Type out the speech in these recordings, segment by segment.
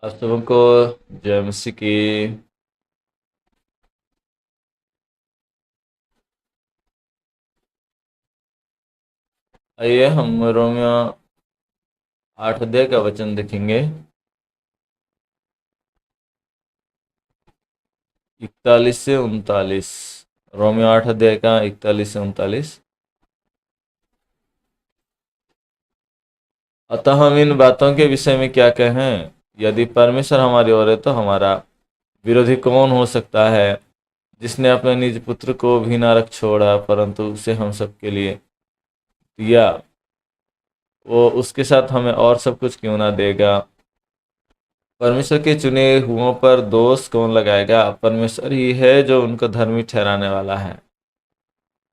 आप सबको जय मसीह की। आइए हम रोमियो 8 अध्याय का वचन देखेंगे। 41 से 39। रोमियो 8 अध्याय का 41 से 39। अतः हम इन बातों के विषय में क्या कहें? यदि परमेश्वर हमारी ओर है तो हमारा विरोधी कौन हो सकता है? जिसने अपने निज पुत्र को भी न रख छोड़ा परंतु उसे हम सबके लिए दिया, वो उसके साथ हमें और सब कुछ क्यों ना देगा? परमेश्वर के चुने हुओं पर दोष कौन लगाएगा? परमेश्वर ही है जो उनको धर्मी ठहराने वाला है।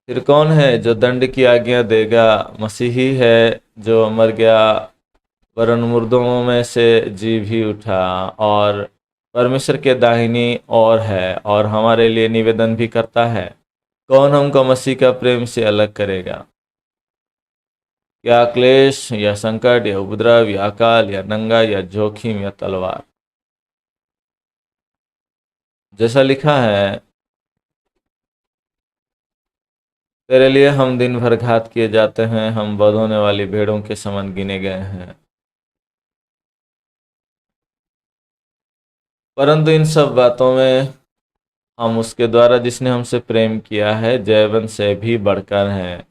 फिर कौन है जो दंड की आज्ञा देगा? मसीह ही है जो मर गया वरन मुर्दों में से जी भी उठा और परमेश्वर के दाहिनी ओर है और हमारे लिए निवेदन भी करता है। कौन हमको मसीह का प्रेम से अलग करेगा? या क्लेश या संकट या उपद्रव या अकाल या नंगा या जोखिम या तलवार? जैसा लिखा है, तेरे लिए हम दिन भर घात किए जाते हैं, हम वध होने वाली भेड़ों के समान गिने गए हैं। परंतु इन सब बातों में हम उसके द्वारा जिसने हमसे प्रेम किया है जयवंत से भी बढ़कर हैं।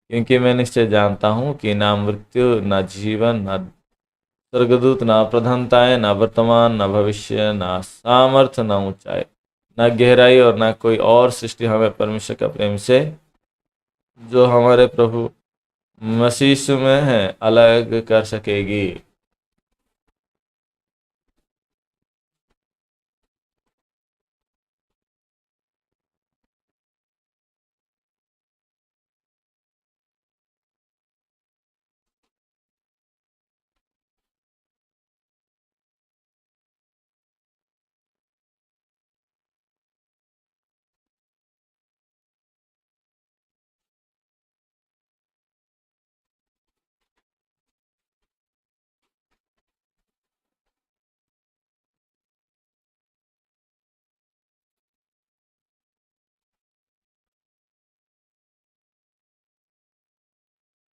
क्योंकि मैं निश्चय जानता हूँ कि ना मृत्यु ना जीवन ना स्वर्गदूत ना प्रधानताएं ना वर्तमान ना भविष्य ना सामर्थ ना ऊंचाई ना गहराई और ना कोई और सृष्टि हमें परमेश्वर का प्रेम से जो हमारे प्रभु मसीह यीशु में है अलग कर सकेगी।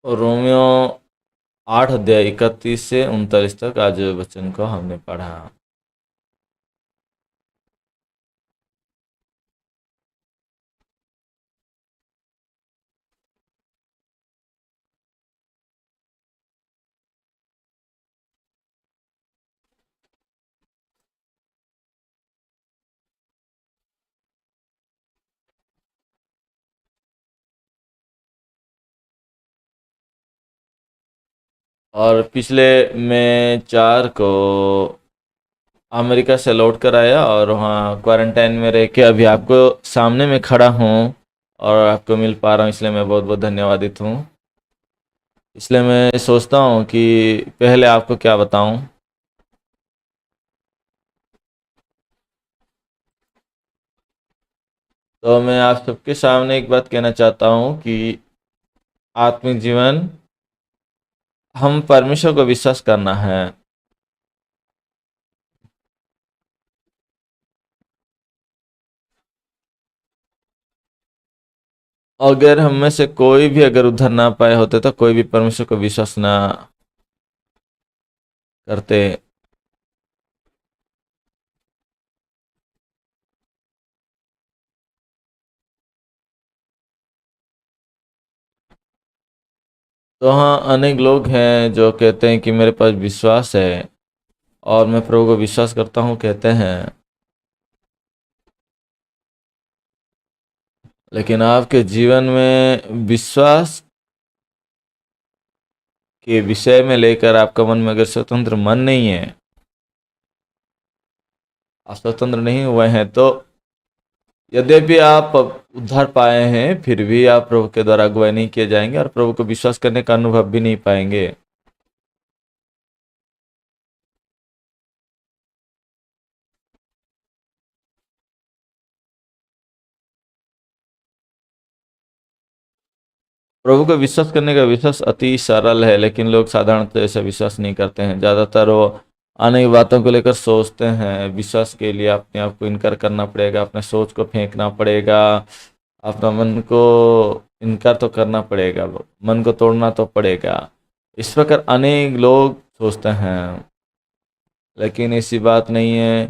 और रोमियो 8 अध्याय 31 से 39 तक आज वचन को हमने पढ़ा। और पिछले में 4 को अमेरिका से लौट कर आया और वहाँ क्वारंटाइन में रह के अभी आपको सामने में खड़ा हूँ और आपको मिल पा रहा हूँ, इसलिए मैं बहुत बहुत धन्यवादित हूँ। इसलिए मैं सोचता हूँ कि पहले आपको क्या बताऊँ। तो मैं आप सबके सामने एक बात कहना चाहता हूँ कि आत्मिक जीवन हम परमेश्वर को विश्वास करना है। अगर हम में से कोई भी अगर उद्धार ना पाए होते तो कोई भी परमेश्वर को विश्वास ना करते। तो हाँ, अनेक लोग हैं जो कहते हैं कि मेरे पास विश्वास है और मैं प्रभु को विश्वास करता हूँ कहते हैं, लेकिन आपके जीवन में विश्वास के विषय में लेकर आपका मन में अगर स्वतंत्र मन नहीं है, आप स्वतंत्र नहीं हुए हैं, तो यद्यपि आप उद्धार पाए हैं फिर भी आप प्रभु के द्वारा अगुवाई नहीं किए जाएंगे और प्रभु को विश्वास करने का अनुभव भी नहीं पाएंगे। प्रभु को विश्वास करने का विश्वास अति सरल है, लेकिन लोग साधारणतः ऐसा विश्वास नहीं करते हैं। ज़्यादातर वो आने की बातों को लेकर सोचते हैं। विश्वास के लिए अपने आप को इनकार करना पड़ेगा, अपने सोच को फेंकना पड़ेगा, अपना मन को इनकार तो करना पड़ेगा, मन को तोड़ना तो पड़ेगा। इस प्रकार अनेक लोग सोचते हैं, लेकिन ऐसी बात नहीं है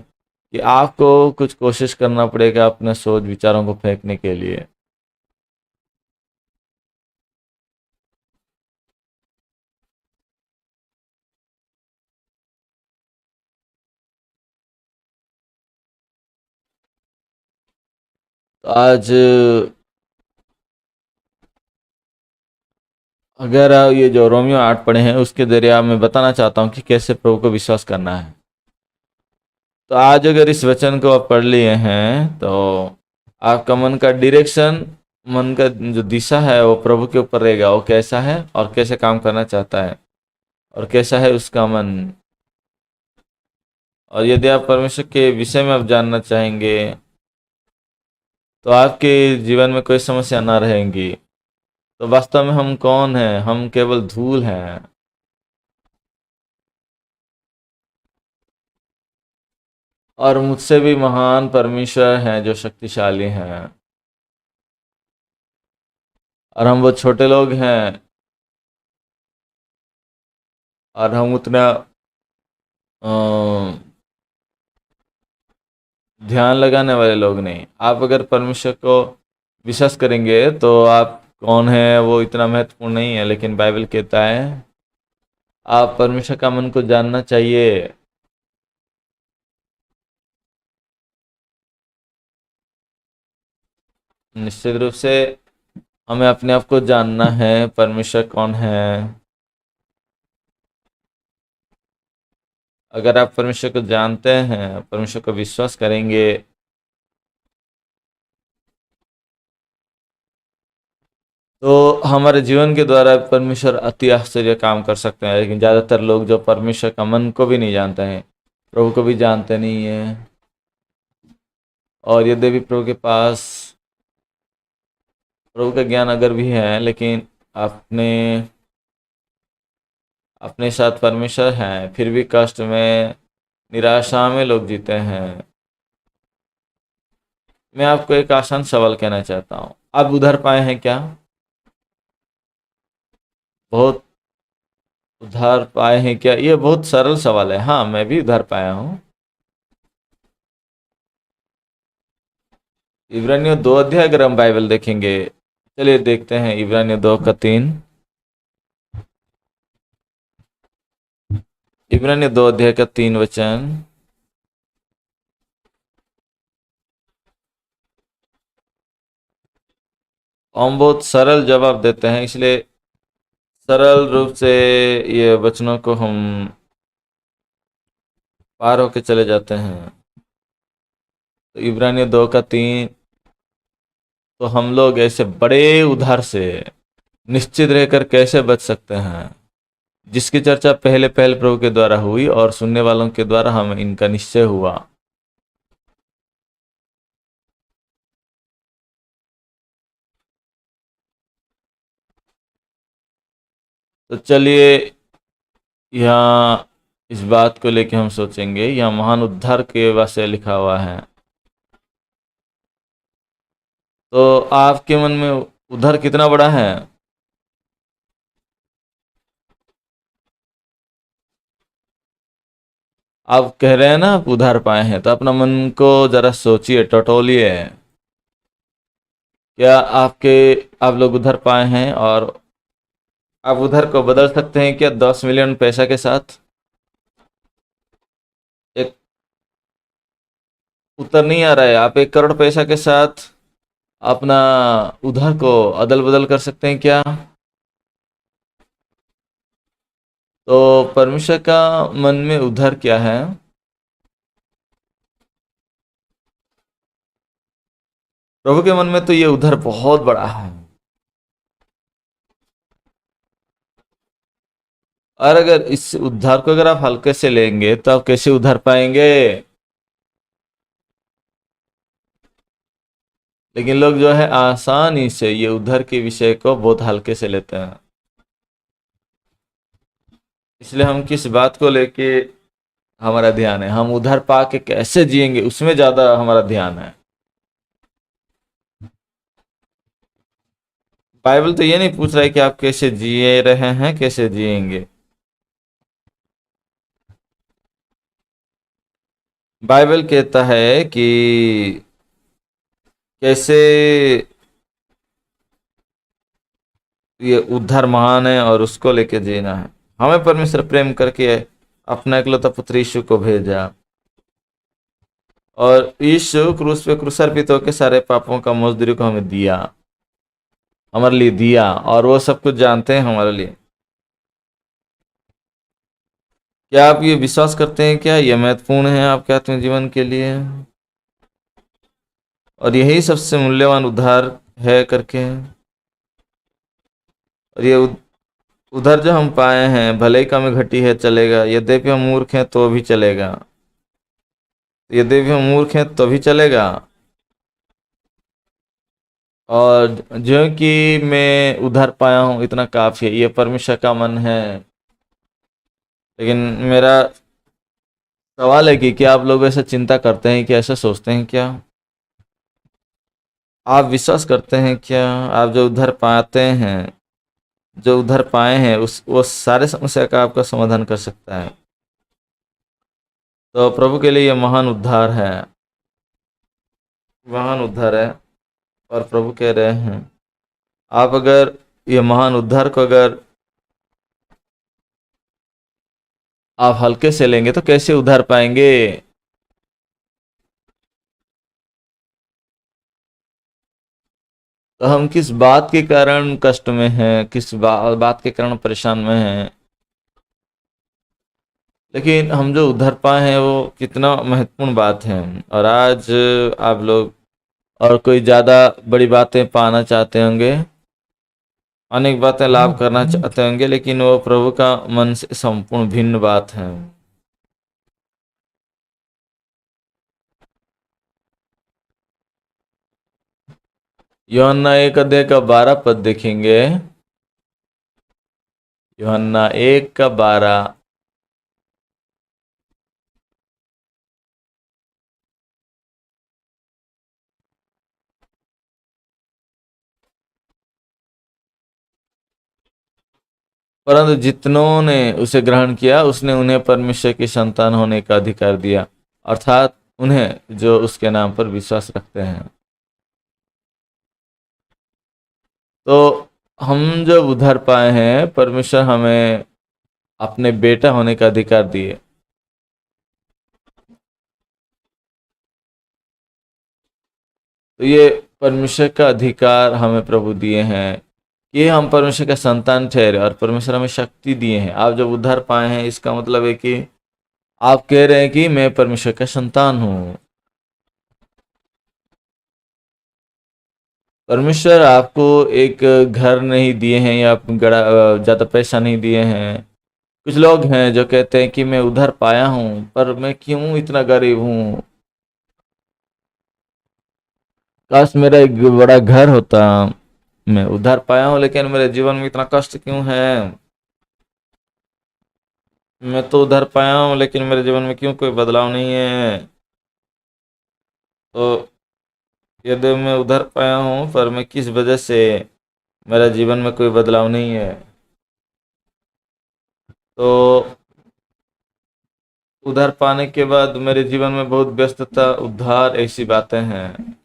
कि आपको कुछ कोशिश करना पड़ेगा अपने सोच विचारों को फेंकने के लिए। तो आज अगर ये जो रोमियो 8 पढ़े हैं उसके जरिए मैं बताना चाहता हूँ कि कैसे प्रभु को विश्वास करना है। तो आज अगर इस वचन को आप पढ़ लिए हैं तो आपका मन का डायरेक्शन, मन का जो दिशा है वो प्रभु के ऊपर रहेगा। वो कैसा है और कैसे काम करना चाहता है और कैसा है उसका मन। और यदि आप परमेश्वर के विषय में आप जानना चाहेंगे तो आपके जीवन में कोई समस्या ना रहेंगी। तो वास्तव में हम कौन हैं? हम केवल धूल हैं। और मुझसे भी महान परमेश्वर हैं जो शक्तिशाली हैं, और हम वो छोटे लोग हैं, और हम उतना अ, ध्यान लगाने वाले लोग नहीं। आप अगर परमेश्वर को विश्वास करेंगे तो आप कौन है वो इतना महत्वपूर्ण नहीं है, लेकिन बाइबल कहता है आप परमेश्वर का मन को जानना चाहिए। निश्चित रूप से हमें अपने आप को जानना है, परमेश्वर कौन है। अगर आप परमेश्वर को जानते हैं, परमेश्वर को विश्वास करेंगे, तो हमारे जीवन के द्वारा परमेश्वर अति आश्चर्य काम कर सकते हैं। लेकिन ज़्यादातर लोग जो परमेश्वर का मन को भी नहीं जानते हैं, प्रभु को भी जानते नहीं है, और यदि भी प्रभु के पास प्रभु का ज्ञान अगर भी है, लेकिन अपने अपने साथ परमेश्वर हैं, फिर भी कष्ट में, निराशा में लोग जीते हैं। मैं आपको एक आसान सवाल कहना चाहता हूँ, आप उधर पाए हैं क्या? बहुत उधार पाए हैं क्या? ये बहुत सरल सवाल है। हाँ, मैं भी उधार पाया हूँ। इब्रानियों 2 अध्याय अगर हम बाइबल देखेंगे, चलिए देखते हैं इब्रानियों 2 का 3। इब्रानियों 2 अध्याय का 3 वचन। हम बहुत सरल जवाब देते हैं, इसलिए सरल रूप से ये वचनों को हम पार होके चले जाते हैं। तो इब्रानियों 2 का 3, तो हम लोग ऐसे बड़े उधार से निश्चित रहकर कैसे बच सकते हैं, जिसकी चर्चा पहले पहल प्रभु के द्वारा हुई और सुनने वालों के द्वारा हमें इनका निश्चय हुआ। तो चलिए यहाँ इस बात को लेके हम सोचेंगे। यहाँ महान उद्धार के वास्ते लिखा हुआ है, तो आपके मन में उद्धार कितना बड़ा है? आप कह रहे हैं ना आप उधार पाए हैं, तो अपना मन को जरा सोचिए, टटोलिए। क्या आप लोग उधार पाए हैं? और आप उधार को बदल सकते हैं क्या 10 मिलियन पैसा के साथ? एक उत्तर नहीं आ रहा है। आप 1 करोड़ पैसा के साथ अपना उधार को अदल बदल कर सकते हैं क्या? तो परमेश्वर का मन में उधार क्या है? प्रभु के मन में तो ये उधार बहुत बड़ा है। और अगर इस उद्धार को अगर आप हल्के से लेंगे तो आप कैसे उधार पाएंगे? लेकिन लोग जो है आसानी से ये उधार के विषय को बहुत हल्के से लेते हैं। इसलिए हम किस बात को लेके हमारा ध्यान है। हम उधार पा के कैसे जिएंगे उसमें ज्यादा हमारा ध्यान है। बाइबल तो ये नहीं पूछ रहा है कि आप कैसे जिए रहे हैं, कैसे जिएंगे। बाइबल कहता है कि कैसे ये उद्धार महान है और उसको लेके जीना है। हमें परमेश्वर प्रेम करके अपना इकलौता पुत्र यीशु को भेजा, और यीशु क्रूस पे क्रूसार्पित होकर सारे पापों का मजदूरी को हमें दिया, हमारे लिए दिया, और वो सब कुछ जानते हैं हमारे लिए। क्या आप ये विश्वास करते हैं? क्या यह महत्वपूर्ण है आपके आत्मिक जीवन के लिए? और यही सबसे मूल्यवान उद्धार है करके। और ये उधर जो हम पाए हैं, भले ही कमी घटी है चलेगा, यद्यपि हम मूर्ख हैं तो भी चलेगा, यद्यपि हम मूर्ख हैं तो भी चलेगा। और जो कि मैं उधर पाया हूँ इतना काफी है, ये परमेश्वर का मन है। लेकिन मेरा सवाल है कि क्या आप लोग ऐसा चिंता करते हैं, क्या ऐसा सोचते हैं? क्या आप विश्वास करते हैं? क्या आप जो उधर पाते हैं, जो उधर पाए हैं, उस वो सारे समस्या का आपका समाधान कर सकता है? तो प्रभु के लिए यह महान उद्धार है, महान उद्धार है। और प्रभु कह रहे हैं, आप अगर ये महान उद्धार को अगर आप हल्के से लेंगे तो कैसे उद्धार पाएंगे? तो हम किस बात के कारण कष्ट में हैं, किस बात के कारण परेशान में हैं, लेकिन हम जो उद्धार पाए हैं वो कितना महत्वपूर्ण बात है। और आज आप लोग और कोई ज़्यादा बड़ी बातें पाना चाहते होंगे, अनेक बातें लाभ करना चाहते होंगे, लेकिन वो प्रभु का मन से संपूर्ण भिन्न बात है। यूहन्ना 1 अध्याय का 12 पद देखेंगे। यूहन्ना 1 का 12। परंतु जितनों ने उसे ग्रहण किया, उसने उन्हें परमेश्वर की संतान होने का अधिकार दिया, अर्थात उन्हें जो उसके नाम पर विश्वास रखते हैं। तो हम जब उधर पाए हैं, परमेश्वर हमें अपने बेटा होने का अधिकार दिए। तो ये परमेश्वर का अधिकार हमें प्रभु दिए हैं कि हम परमेश्वर का संतान ठहरे, और परमेश्वर हमें शक्ति दिए हैं। आप जब उद्धार पाए हैं, इसका मतलब है कि आप कह रहे हैं कि मैं परमेश्वर का संतान हूँ। परमेश्वर आपको एक घर नहीं दिए हैं, या ज़्यादा पैसा नहीं दिए हैं। कुछ लोग हैं जो कहते हैं कि मैं उधर पाया हूँ, पर मैं क्यों इतना गरीब हूँ, काश मेरा एक बड़ा घर होता। मैं उधर पाया हूँ लेकिन मेरे जीवन में इतना कष्ट क्यों है। मैं तो उधर पाया हूँ लेकिन मेरे जीवन में क्यों कोई बदलाव नहीं है। तो यदि मैं उधर पाया हूँ, पर मैं किस वजह से मेरा जीवन में कोई बदलाव नहीं है? तो उधर पाने के बाद मेरे जीवन में बहुत व्यस्तता, उद्धार, ऐसी बातें हैं।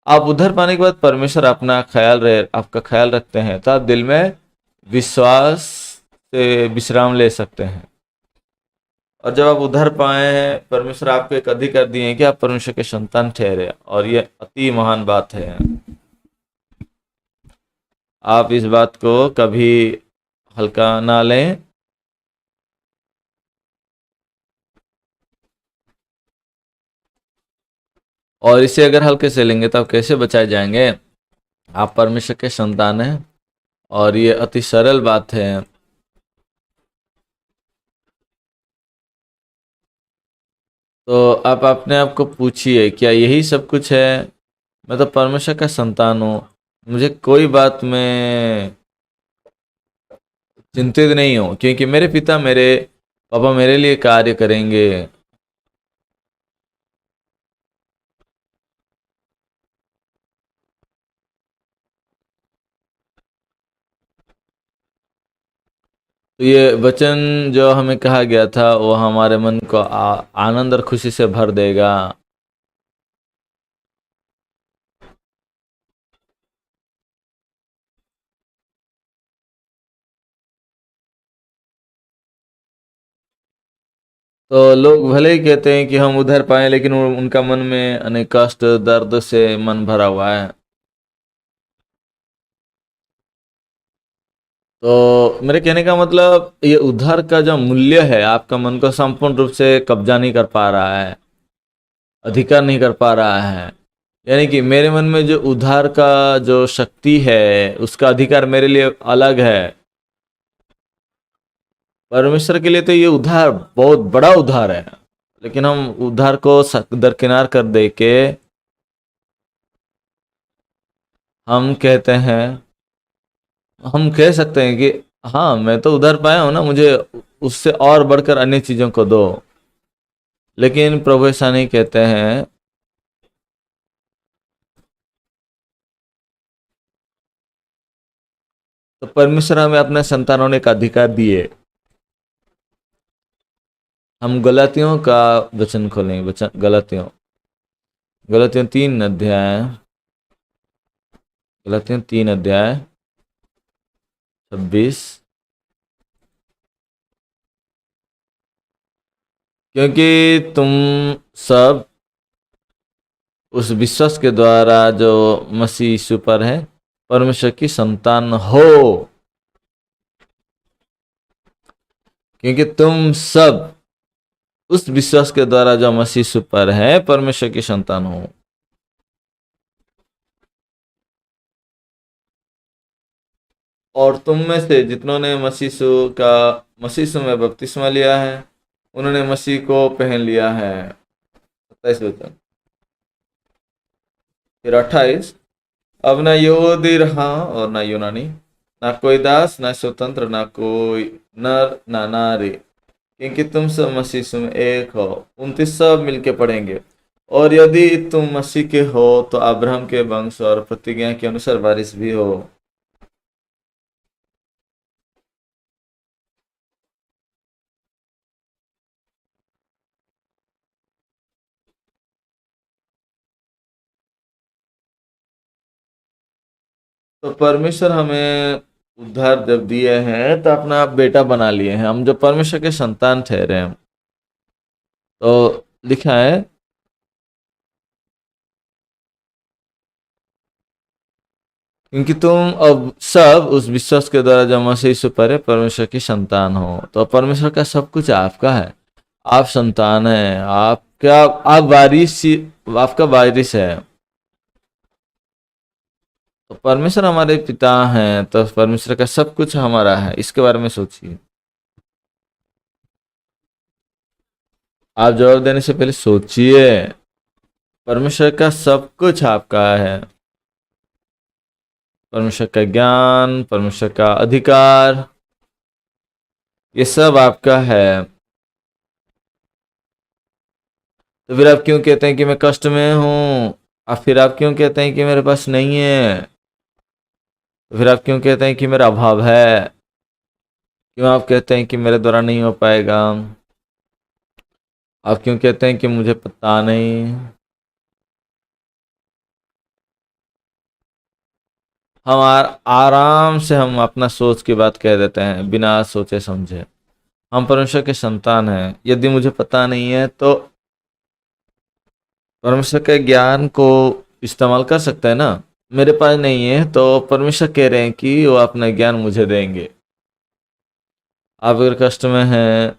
आप उधर पाने के बाद परमेश्वर अपना आपका ख्याल रखते हैं, तो आप दिल में विश्वास से विश्राम ले सकते हैं। और जब आप उधर पाए हैं, परमेश्वर आपको एक अधिकार दिए हैं कि आप परमेश्वर के संतान ठहरे, और ये अति महान बात है। आप इस बात को कभी हल्का ना लें। और इसे अगर हल्के से लेंगे तो आप कैसे बचाए जाएंगे? आप परमेश्वर के संतान हैं, और ये अति सरल बात है। तो आप अपने आप को पूछिए, क्या यही सब कुछ है? मैं तो परमेश्वर का संतान हूँ, मुझे कोई बात में चिंतित नहीं हो, क्योंकि मेरे पिता, मेरे पापा मेरे लिए कार्य करेंगे। तो ये वचन जो हमें कहा गया था वो हमारे मन को आनंद और खुशी से भर देगा। तो लोग भले ही कहते हैं कि हम उधर पाए, लेकिन उनका मन में अनेक कष्ट दर्द से मन भरा हुआ है। तो मेरे कहने का मतलब, ये उधार का जो मूल्य है आपका मन को संपूर्ण रूप से कब्जा नहीं कर पा रहा है, अधिकार नहीं कर पा रहा है। यानी कि मेरे मन में जो उधार का जो शक्ति है उसका अधिकार मेरे लिए अलग है। परमेश्वर के लिए तो ये उधार बहुत बड़ा उधार है, लेकिन हम उधार को दरकिनार कर दे के हम कहते हैं, हम कह सकते हैं कि हाँ मैं तो उधार पाया हूं ना, मुझे उससे और बढ़कर अन्य चीजों को दो। लेकिन प्रभु ऐसा नहीं कहते हैं। तो परमेश्वर हमें अपने संतान होने का अधिकार दिए। हम गलातियों का वचन खोलेंगे, वचन गलातियों, गलातियों 3 अध्याय, गलातियों 3 अध्याय 26। क्योंकि तुम सब उस विश्वास के द्वारा जो मसीह यीशु पर है परमेश्वर की संतान हो। क्योंकि तुम सब उस विश्वास के द्वारा जो मसीह यीशु पर है परमेश्वर की संतान हो। और तुम में से जितनों ने मसीह यीशु में बपतिस्मा लिया है उन्होंने मसीह को पहन लिया है। 27 वचन। फिर 28। अब ना यहूदी रहा और ना यूनानी, ना कोई दास ना स्वतंत्र, ना कोई नर ना नारी, क्योंकि तुम सब मसीह यीशु में एक हो। 29 सब मिलके पढ़ेंगे। और यदि तुम मसीह के हो तो अब्राहम के वंश और प्रतिज्ञा के अनुसार वारिस भी हो। तो परमेश्वर हमें उद्धार जब दिए हैं तो अपना बेटा बना लिए हैं, हम जो परमेश्वर के संतान ठहरे हैं। तो लिखा है, क्योंकि तुम अब सब उस विश्वास के द्वारा जो मसीह यीशु पर है परमेश्वर की संतान हो। तो परमेश्वर का सब कुछ आपका है, आप संतान हैं, आपका आप वारिस, आपका वारिस है। तो परमेश्वर हमारे पिता हैं, तो परमेश्वर का सब कुछ हमारा है। इसके बारे में सोचिए। आप जवाब देने से पहले सोचिए। परमेश्वर का सब कुछ आपका है, परमेश्वर का ज्ञान, परमेश्वर का अधिकार, ये सब आपका है। तो फिर आप क्यों कहते हैं कि मैं कष्ट में हूं? फिर आप क्यों कहते हैं कि मेरे पास नहीं है? तो फिर आप क्यों कहते हैं कि मेरा अभाव है? क्यों आप कहते हैं कि मेरे द्वारा नहीं हो पाएगा? आप क्यों कहते हैं कि मुझे पता नहीं? हम आराम से हम अपना सोच की बात कह देते हैं बिना सोचे समझे। हम परमेश्वर के संतान हैं। यदि मुझे पता नहीं है तो परमेश्वर के ज्ञान को इस्तेमाल कर सकता है ना। मेरे पास नहीं है तो परमेश्वर कह रहे हैं कि वो अपना ज्ञान मुझे देंगे। आप अगर कष्ट में हैं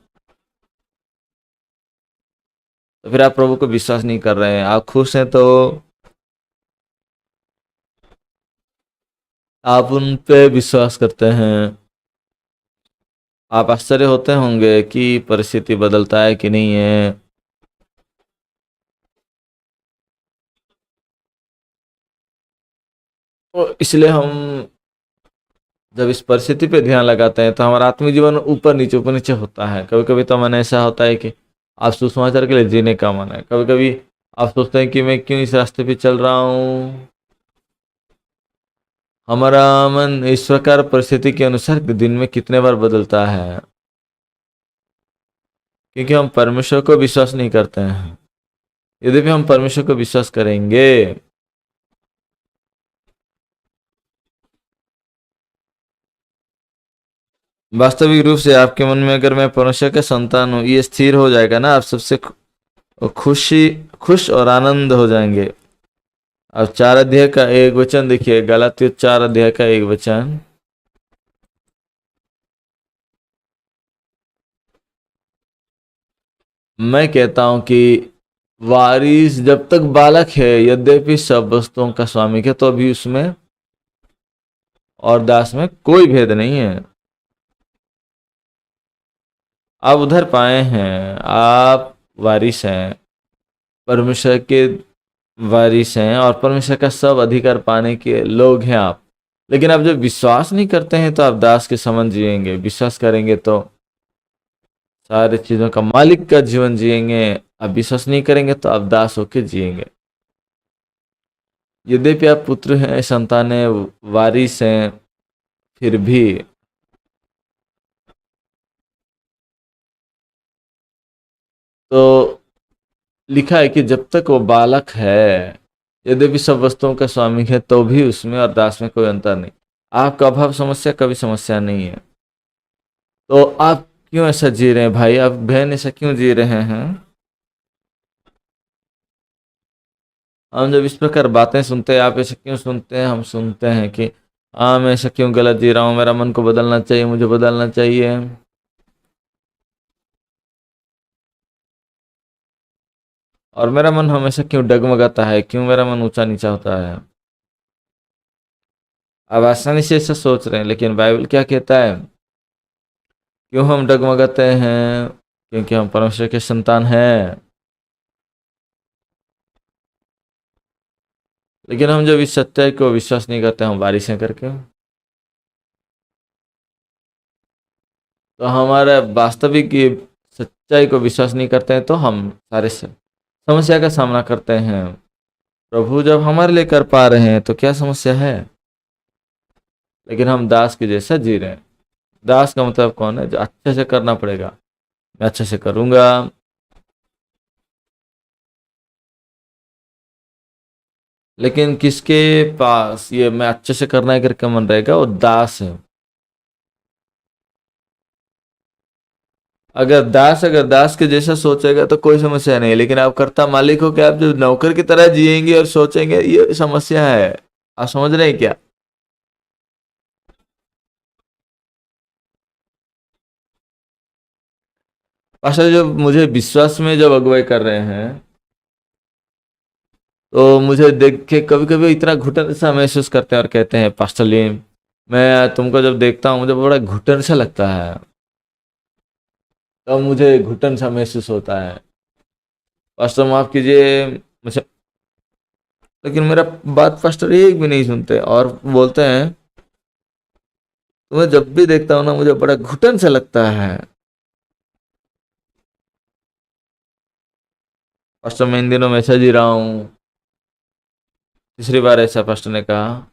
तो फिर आप प्रभु को विश्वास नहीं कर रहे हैं। आप खुश हैं तो आप उन पे विश्वास करते हैं। आप आश्चर्य होते होंगे कि परिस्थिति बदलता है कि नहीं है। तो इसलिए हम जब इस परिस्थिति पे ध्यान लगाते हैं तो हमारा आत्मिक जीवन ऊपर नीचे होता है। कभी कभी तो मन ऐसा होता है कि आप सुसमाचार के लिए जीने का मन है, कभी कभी आप सोचते हैं कि मैं क्यों इस रास्ते पे चल रहा हूँ। हमारा मन इस प्रकार परिस्थिति के अनुसार दिन में कितने बार बदलता है, क्योंकि हम परमेश्वर को विश्वास नहीं करते हैं। यदि भी हम परमेश्वर को विश्वास करेंगे, वास्तविक रूप से आपके मन में अगर मैं परमेश्वर का संतान हूँ ये स्थिर हो जाएगा ना, आप सबसे खुश और आनंद हो जाएंगे। अब 4 अध्याय का एक वचन देखिए, गलातियों 4 अध्याय का एक वचन। मैं कहता हूं कि वारिस जब तक बालक है, यद्यपि सब वस्तुओं का स्वामी है, तो अभी उसमें और दास में कोई भेद नहीं है। आप उधर पाए हैं, आप वारिस हैं, परमेश्वर के वारिस हैं और परमेश्वर का सब अधिकार पाने के लोग हैं आप। लेकिन आप जब विश्वास नहीं करते हैं तो आप दास के समान जिएंगे। विश्वास करेंगे तो सारी चीजों का मालिक का जीवन जिएंगे, आप विश्वास नहीं करेंगे तो आप दास होके जिएंगे। यद्यपि आप पुत्र हैं, संतान हैं, वारिस हैं, फिर भी तो लिखा है कि जब तक वो बालक है, यद्यपि सब वस्तुओं का स्वामी है, तो भी उसमें और दास में कोई अंतर नहीं। आपका अभाव समस्या कभी समस्या नहीं है। तो आप क्यों ऐसा जी रहे हैं भाई, आप बहन ऐसा क्यों जी रहे हैं? हम जब इस प्रकार बातें सुनते हैं, आप ऐसा क्यों सुनते हैं? हम सुनते हैं कि हाँ मैं ऐसा क्यों गलत जी रहा हूँ, मेरा मन को बदलना चाहिए, मुझे बदलना चाहिए। और मेरा मन हमेशा क्यों डगमगाता है, क्यों मेरा मन ऊंचा नीचा होता है? आप आसानी से ऐसा सोच रहे हैं, लेकिन बाइबल क्या कहता है? क्यों हम डगमगाते हैं? क्योंकि हम परमेश्वर के संतान हैं। लेकिन हम जब इस सत्य को विश्वास नहीं करते, हम बारिशें करके, तो हमारा वास्तविक ये सच्चाई को विश्वास नहीं करते हैं, तो हम सारे समस्या का सामना करते हैं। प्रभु जब हमारे लिए कर पा रहे हैं तो क्या समस्या है? लेकिन हम दास के जैसा जी रहे हैं। दास का मतलब कौन है? जो अच्छे से करना पड़ेगा, मैं अच्छे से करूंगा। लेकिन किसके पास ये मैं अच्छे से करना है करके मन रहेगा? वो दास है। अगर दास के जैसा सोचेगा तो कोई समस्या नहीं है। लेकिन आप कर्ता मालिक हो, क्या आप जो नौकर की तरह जिएंगे और सोचेंगे, ये समस्या है। आप समझ रहे हैं क्या? पास्टर जब मुझे विश्वास में जब अगुवाई कर रहे हैं, तो मुझे देख के कभी कभी इतना घुटन सा महसूस करते हैं और कहते हैं पास्टर लीम, मैं तुमको जब देखता हूँ मुझे बड़ा घुटन सा लगता है। तब मुझे घुटन सा महसूस होता है। पास्टर माफ कीजिए मुझे, लेकिन मेरा बात पास्टर एक भी नहीं सुनते और बोलते हैं तुम्हें जब भी देखता हूँ ना मुझे बड़ा घुटन सा लगता है। पास्टर मैं इन दिनों में ऐसा जी रहा हूँ। तीसरी बार ऐसा पास्टर ने कहा।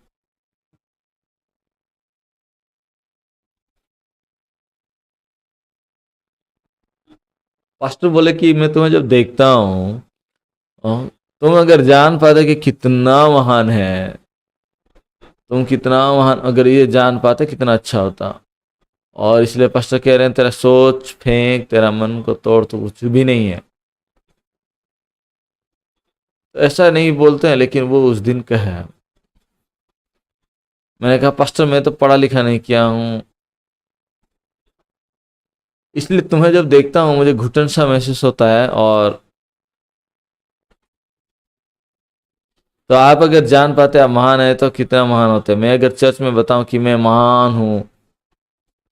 पास्टर बोले कि मैं तुम्हें जब देखता हूँ, तुम अगर जान पाते कि कितना महान है, तुम कितना महान, अगर ये जान पाते कितना अच्छा होता। और इसलिए पास्टर कह रहे हैं तेरा सोच फेंक, तेरा मन को तोड़, तो कुछ भी नहीं है। तो ऐसा नहीं बोलते हैं, लेकिन वो उस दिन का है। मैंने कहा पास्टर मैं तो पढ़ा लिखा नहीं किया हूँ, इसलिए तुम्हें जब देखता हूँ मुझे घुटन सा महसूस होता है। और तो आप अगर जान पाते आप महान है तो कितना महान होते। मैं अगर चर्च में बताऊं कि मैं महान हूं,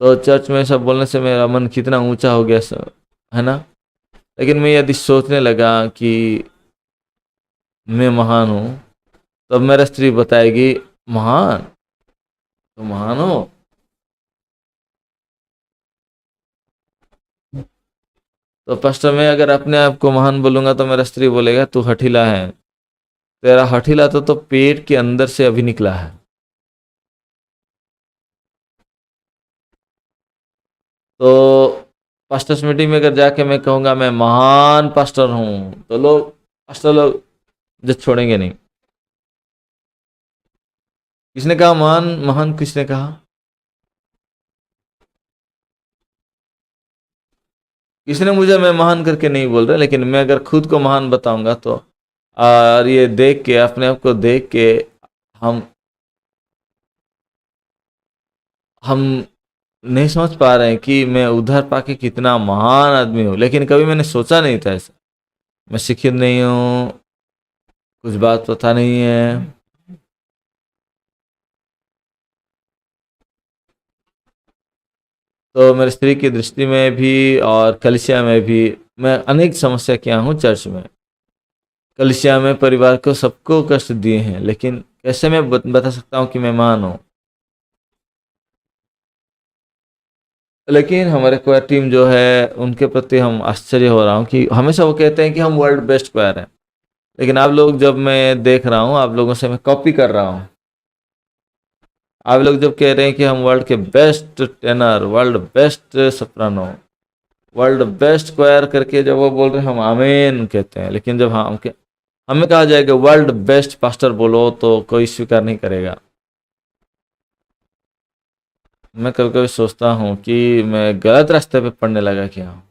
तो चर्च में सब बोलने से मेरा मन कितना ऊंचा हो गया सब, है ना? लेकिन मैं यदि सोचने लगा कि मैं महान हूं, तब मेरा स्त्री बताएगी महान, तो महान हो, तो पास्टर मैं अगर अपने आप को महान बोलूंगा तो मेरा स्त्री बोलेगा तू हठीला है। तेरा हठीला तो पेट के अंदर से अभी निकला है। तो पास्टर्स मीटिंग में अगर जाके मैं कहूंगा मैं महान पास्टर हूं, तो लोग पास्टर लोग जो छोड़ेंगे नहीं। किसने कहा महान? महान किसने कहा? किसने मुझे मैं महान करके नहीं बोल रहा, लेकिन मैं अगर खुद को महान बताऊंगा तो और ये देख के, अपने आप को देख के हम हम नहीं समझ पा रहे हैं कि मैं उधार पाके कितना महान आदमी हूँ। लेकिन कभी मैंने सोचा नहीं था ऐसा। मैं शिक्षित नहीं हूँ, कुछ बात पता नहीं है। तो मेरे स्त्री की दृष्टि में भी और कलिसिया में भी मैं अनेक समस्या किया हूँ। चर्च में, कलिसिया में, परिवार को, सबको कष्ट दिए हैं। लेकिन कैसे मैं बता सकता हूँ कि मैं महान हूँ? लेकिन हमारे क्वायर टीम जो है उनके प्रति हम आश्चर्य हो रहा हूँ कि हमेशा वो कहते हैं कि हम वर्ल्ड बेस्ट क्वायर हैं। लेकिन आप लोग, जब मैं देख रहा हूँ आप लोगों से मैं कॉपी कर रहा हूँ। आप लोग जब कह रहे हैं कि हम वर्ल्ड के best tenor, world best soprano, world best choir करके जब वो बोल रहे हैं, हम आमीन कहते हैं। लेकिन जब हमें कहा जाएगा वर्ल्ड बेस्ट पास्टर बोलो तो कोई स्वीकार नहीं करेगा। मैं कभी कभी सोचता हूँ कि मैं गलत रास्ते पे पढ़ने लगा क्या हूँ।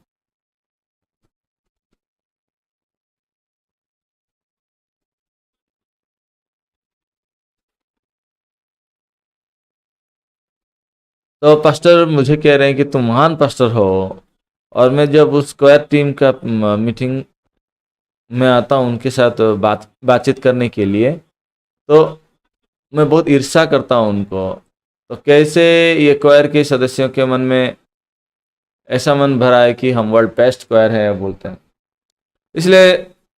तो पास्टर मुझे कह रहे हैं कि तुम महान पास्टर हो, और मैं जब उस स्क्वायर टीम का मीटिंग में आता हूँ उनके साथ बातचीत करने के लिए, तो मैं बहुत ईर्ष्या करता हूँ उनको। तो कैसे ये क्वायर के सदस्यों के मन में ऐसा मन भरा है कि हम वर्ल्ड बेस्ट क्वायर है बोलते हैं। इसलिए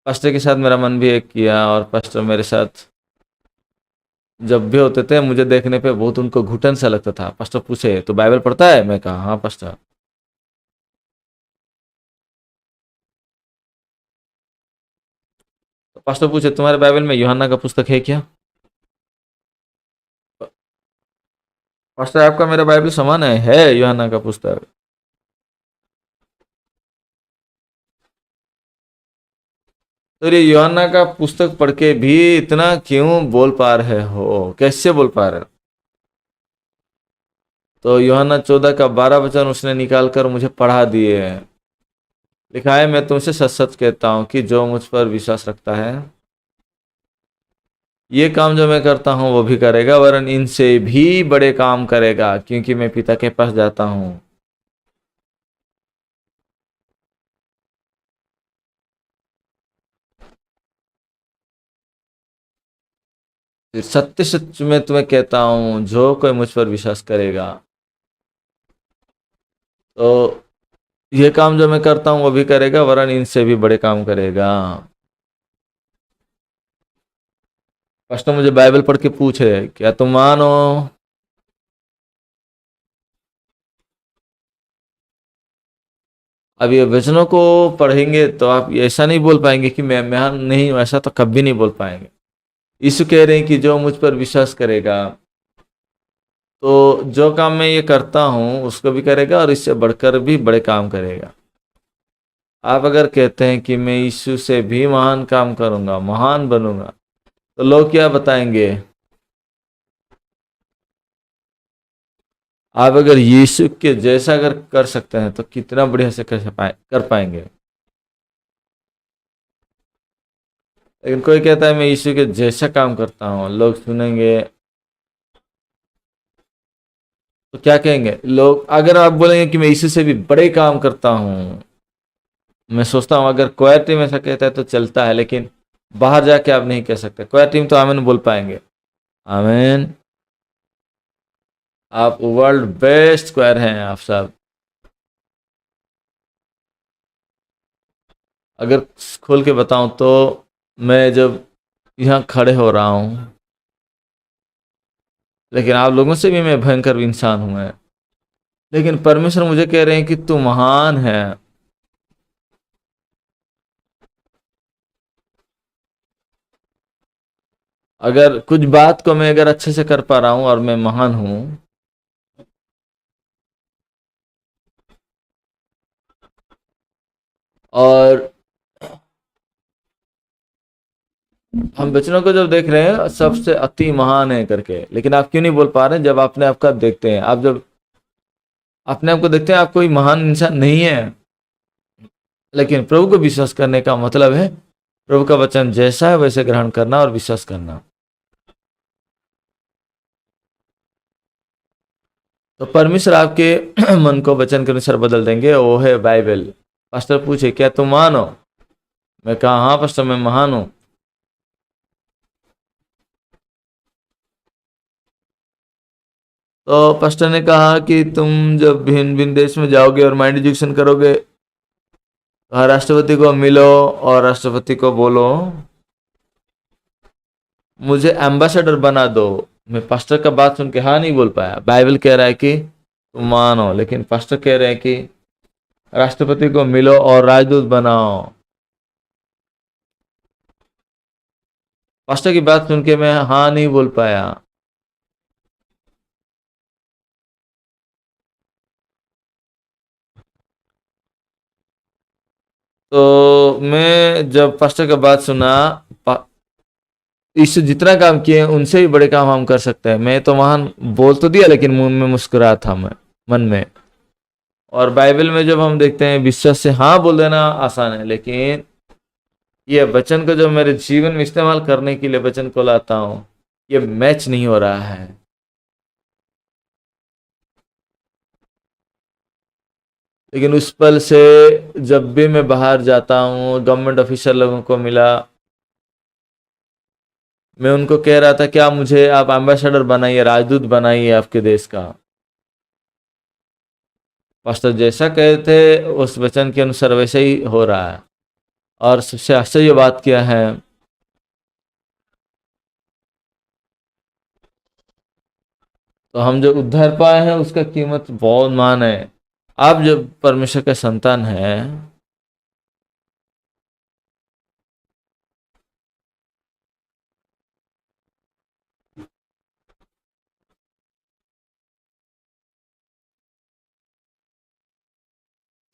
पास्टर के साथ मेरा मन भी एक किया, और पास्टर मेरे साथ जब भी होते थे मुझे देखने पे बहुत उनको घुटन सा लगता था। पास्टर पूछे तो बाइबल पढ़ता है? मैं कहा हाँ पास्टर। तो पास्टर पूछे तुम्हारे बाइबल में यूहन्ना का पुस्तक है क्या? पास्टर आपका मेरा बाइबल समान है यूहन्ना का पुस्तक। तो ये यूहन्ना का पुस्तक पढ़ के भी इतना क्यों बोल पा रहे हो? कैसे बोल पा रहे हो? तो यूहन्ना 14 का 12 वचन उसने निकाल कर मुझे पढ़ा दिए। लिखा है, मैं तुमसे सच सच कहता हूँ कि जो मुझ पर विश्वास रखता है, ये काम जो मैं करता हूँ वो भी करेगा, वरन इनसे भी बड़े काम करेगा, क्योंकि मैं पिता के पास जाता हूँ। फिर सत्य सच में तुम्हें कहता हूँ, जो कोई मुझ पर विश्वास करेगा, तो ये काम जो मैं करता हूँ वो भी करेगा, वरन इनसे भी बड़े काम करेगा। पास्टर मुझे बाइबल पढ़ के पूछे क्या तुम मानो? अब ये वचनों को पढ़ेंगे तो आप ऐसा नहीं बोल पाएंगे कि मैं महान नहीं हूं, ऐसा तो कभी नहीं बोल पाएंगे। यीशु कह रहे हैं कि जो मुझ पर विश्वास करेगा, तो जो काम मैं ये करता हूँ उसको भी करेगा, और इससे बढ़कर भी बड़े काम करेगा। आप अगर कहते हैं कि मैं यीशु से भी महान काम करूंगा, महान बनूंगा, तो लोग क्या बताएंगे? आप अगर यीशु के जैसा अगर कर सकते हैं तो कितना बढ़िया से कर पाएंगे। लेकिन कोई कहता है मैं यीशु के जैसा काम करता हूँ, लोग सुनेंगे तो क्या कहेंगे लोग? अगर आप बोलेंगे कि मैं यीशु से भी बड़े काम करता हूँ, मैं सोचता हूँ अगर क्वायर टीम ऐसा कहता है तो चलता है, लेकिन बाहर जाके आप नहीं कह सकते। क्वायर टीम तो आमीन बोल पाएंगे। आमीन। आप वर्ल्ड बेस्ट स्क्वायर हैं आप सब। अगर खोल के बताऊं तो मैं जब यहाँ खड़े हो रहा हूँ, लेकिन आप लोगों से भी मैं भयंकर इंसान हूं मैं। लेकिन परमेश्वर मुझे कह रहे हैं कि तू महान है। अगर कुछ बात को मैं अगर अच्छे से कर पा रहा हूं और मैं महान हूं, और हम वचनों को जब देख रहे हैं सबसे अति महान है करके, लेकिन आप क्यों नहीं बोल पा रहे हैं? जब अपने आप को आप देखते हैं, आप जब अपने आप को देखते हैं आप कोई महान इंसान नहीं है। लेकिन प्रभु को विश्वास करने का मतलब है प्रभु का वचन जैसा है वैसे ग्रहण करना और विश्वास करना। तो परमेश्वर आपके मन को वचन के अनुसार बदल देंगे, वो है बाइबल। पास्टर पूछे क्या तुम महान हो? मैं कहा हाँ पास्टर मैं महान हूं। तो पास्टर ने कहा कि तुम जब भिन्न भिन्न देश में जाओगे और माइंड एजुकेशन करोगे, तो राष्ट्रपति को मिलो और राष्ट्रपति को बोलो मुझे एम्बेसडर बना दो। मैं पास्टर का बात सुन के हाँ नहीं बोल पाया। बाइबल कह रहा है कि तुम मानो, लेकिन पास्टर कह रहे हैं कि राष्ट्रपति को मिलो और राजदूत बनाओ। पास्टर की बात सुन के मैं हाँ नहीं बोल पाया। तो मैं जब पास्टर का बात सुना, इससे जितना काम किए उनसे भी बड़े काम हम कर सकते हैं। मैं तो महान बोल तो दिया, लेकिन मुंह में मुस्कुरा था मैं मन में। और बाइबल में जब हम देखते हैं विश्वास से हाँ बोल देना आसान है, लेकिन ये वचन को जब मेरे जीवन में इस्तेमाल करने के लिए वचन को लाता हूँ, ये मैच नहीं हो रहा है। लेकिन उस पल से जब भी मैं बाहर जाता हूँ, गवर्नमेंट ऑफिसर लोगों को मिला, मैं उनको कह रहा था क्या मुझे आप एम्बेसडर बनाइए, राजदूत बनाइए आपके देश का। पास्टर जैसा कहे थे उस वचन के अनुसार वैसे ही हो रहा है। और सबसे आश्चर्य बात क्या है, तो हम जो उद्धार पाए हैं उसका कीमत बहुत मान है। आप जब परमेश्वर के संतान हैं,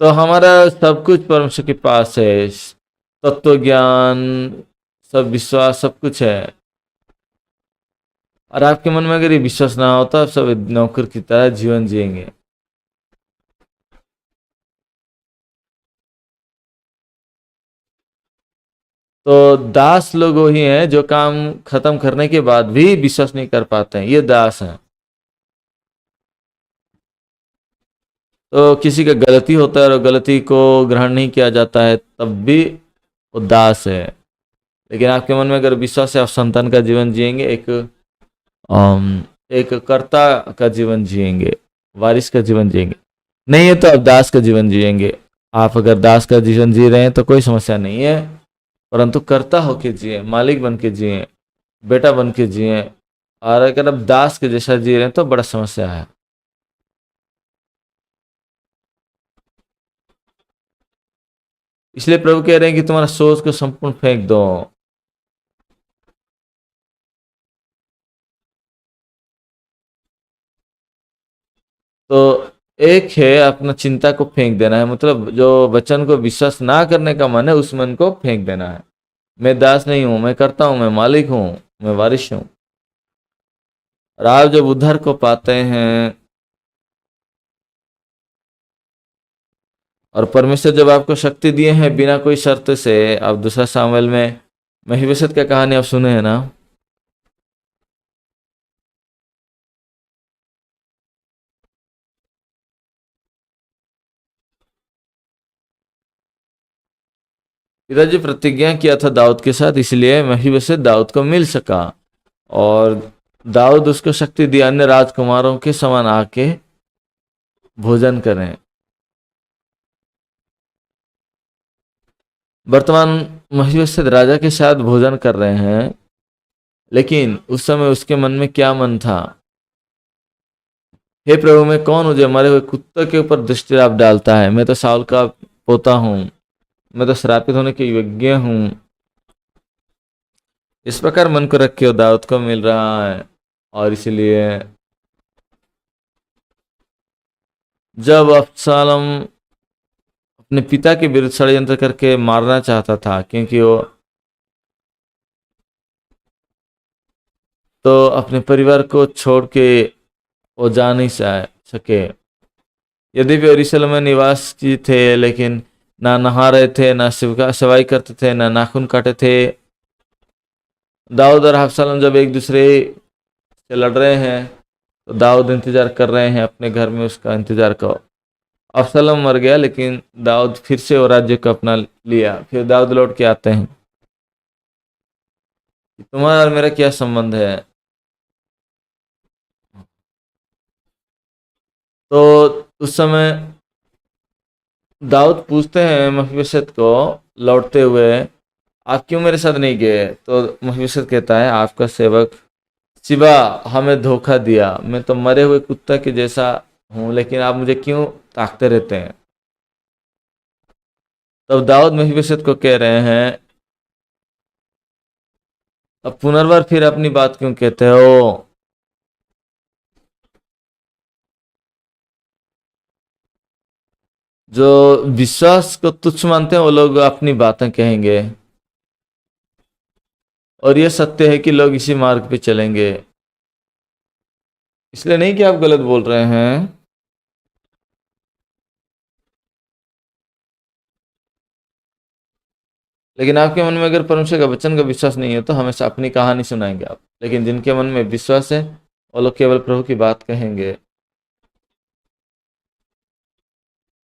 तो हमारा सब कुछ परमेश्वर के पास है। तत्व ज्ञान, सब विश्वास, सब कुछ है। और आपके मन में अगर ये विश्वास ना होता, आप सब नौकर की तरह जीवन जिएंगे। तो दास लोग वही हैं जो काम खत्म करने के बाद भी विश्वास नहीं कर पाते हैं, ये दास हैं। तो किसी का गलती होता है और गलती को ग्रहण नहीं किया जाता है, तब भी वो दास है। लेकिन आपके मन में अगर विश्वास है, आप संतान का जीवन जिएंगे, एक कर्ता का जीवन जिएंगे, वारिस का जीवन जिएंगे। नहीं है तो आप दास का जीवन जिएंगे। आप अगर दास का जीवन जी रहे हैं तो कोई समस्या नहीं है, परंतु कर्ता होके जिए, मालिक बन के जिए, बेटा बन के जिए। और अगर आप दास के जैसा जी रहे हैं तो बड़ा समस्या है। इसलिए प्रभु कह रहे हैं कि तुम्हारा सोच को संपूर्ण फेंक दो। तो एक है अपना चिंता को फेंक देना है, मतलब जो वचन को विश्वास ना करने का मन है उस मन को फेंक देना है। मैं दास नहीं हूं, मैं करता हूं, मैं मालिक हूं, मैं वारिश हूं। और आप जब उद्धार को पाते हैं और परमेश्वर जब आपको शक्ति दिए हैं बिना कोई शर्त से, आप दूसरा सामुएल में महीबसत का कहानी आप सुने हैं ना। पिताजी प्रतिज्ञा किया था दाऊद के साथ, इसलिए महीबसत दाऊद को मिल सका। और दाऊद उसको शक्ति दिया अन्य राजकुमारों के समान आके भोजन करें। वर्तमान महीबसत राजा के साथ भोजन कर रहे हैं, लेकिन उस समय उसके मन में क्या मन था? हे प्रभु मैं कौन हूं जो मरे हुए कुत्ते के ऊपर दृष्टि आप डालता है? मैं तो साउल का पोता हूं, मैं तो श्रापित होने के योग्य हूं। इस प्रकार मन को रखियो, दाऊद को मिल रहा है। और इसलिए जब अब्सालम अपने पिता के विरुद्ध षड्यंत्र करके मारना चाहता था, क्योंकि वो तो अपने परिवार को छोड़ के वो जा नहीं सके। यदि वे यरूशलेम में निवास की थे, लेकिन ना नहा रहे थे, ना सवाई करते थे, ना नाखून काटे थे। दाऊद और अब्सालोम जब एक दूसरे से लड़ रहे हैं तो दाऊद इंतजार कर रहे हैं अपने घर में, उसका इंतजार करो। अब्सालोम मर गया, लेकिन दाऊद फिर से वो राज्य को अपना लिया। फिर दाऊद लौट के आते हैं, तुम्हारा और मेरा क्या संबंध है? तो उस समय दाऊद पूछते हैं मफीबोशेत को लौटते हुए, आप क्यों मेरे साथ नहीं गए? तो मफीबोशेत कहता है, आपका सेवक सिबा हमें धोखा दिया, मैं तो मरे हुए कुत्ता के जैसा हूं, लेकिन आप मुझे क्यों ताकते रहते हैं? तब दाऊद मफीबोशेत को कह रहे हैं, अब पुनर्बार फिर अपनी बात क्यों कहते हो? जो विश्वास को तुच्छ मानते हैं वो लोग अपनी बातें कहेंगे, और यह सत्य है कि लोग इसी मार्ग पे चलेंगे। इसलिए नहीं कि आप गलत बोल रहे हैं, लेकिन आपके मन में अगर परमेश्वर का वचन का विश्वास नहीं है तो हमेशा अपनी कहानी सुनाएंगे आप। लेकिन जिनके मन में विश्वास है वो लोग केवल प्रभु की बात कहेंगे।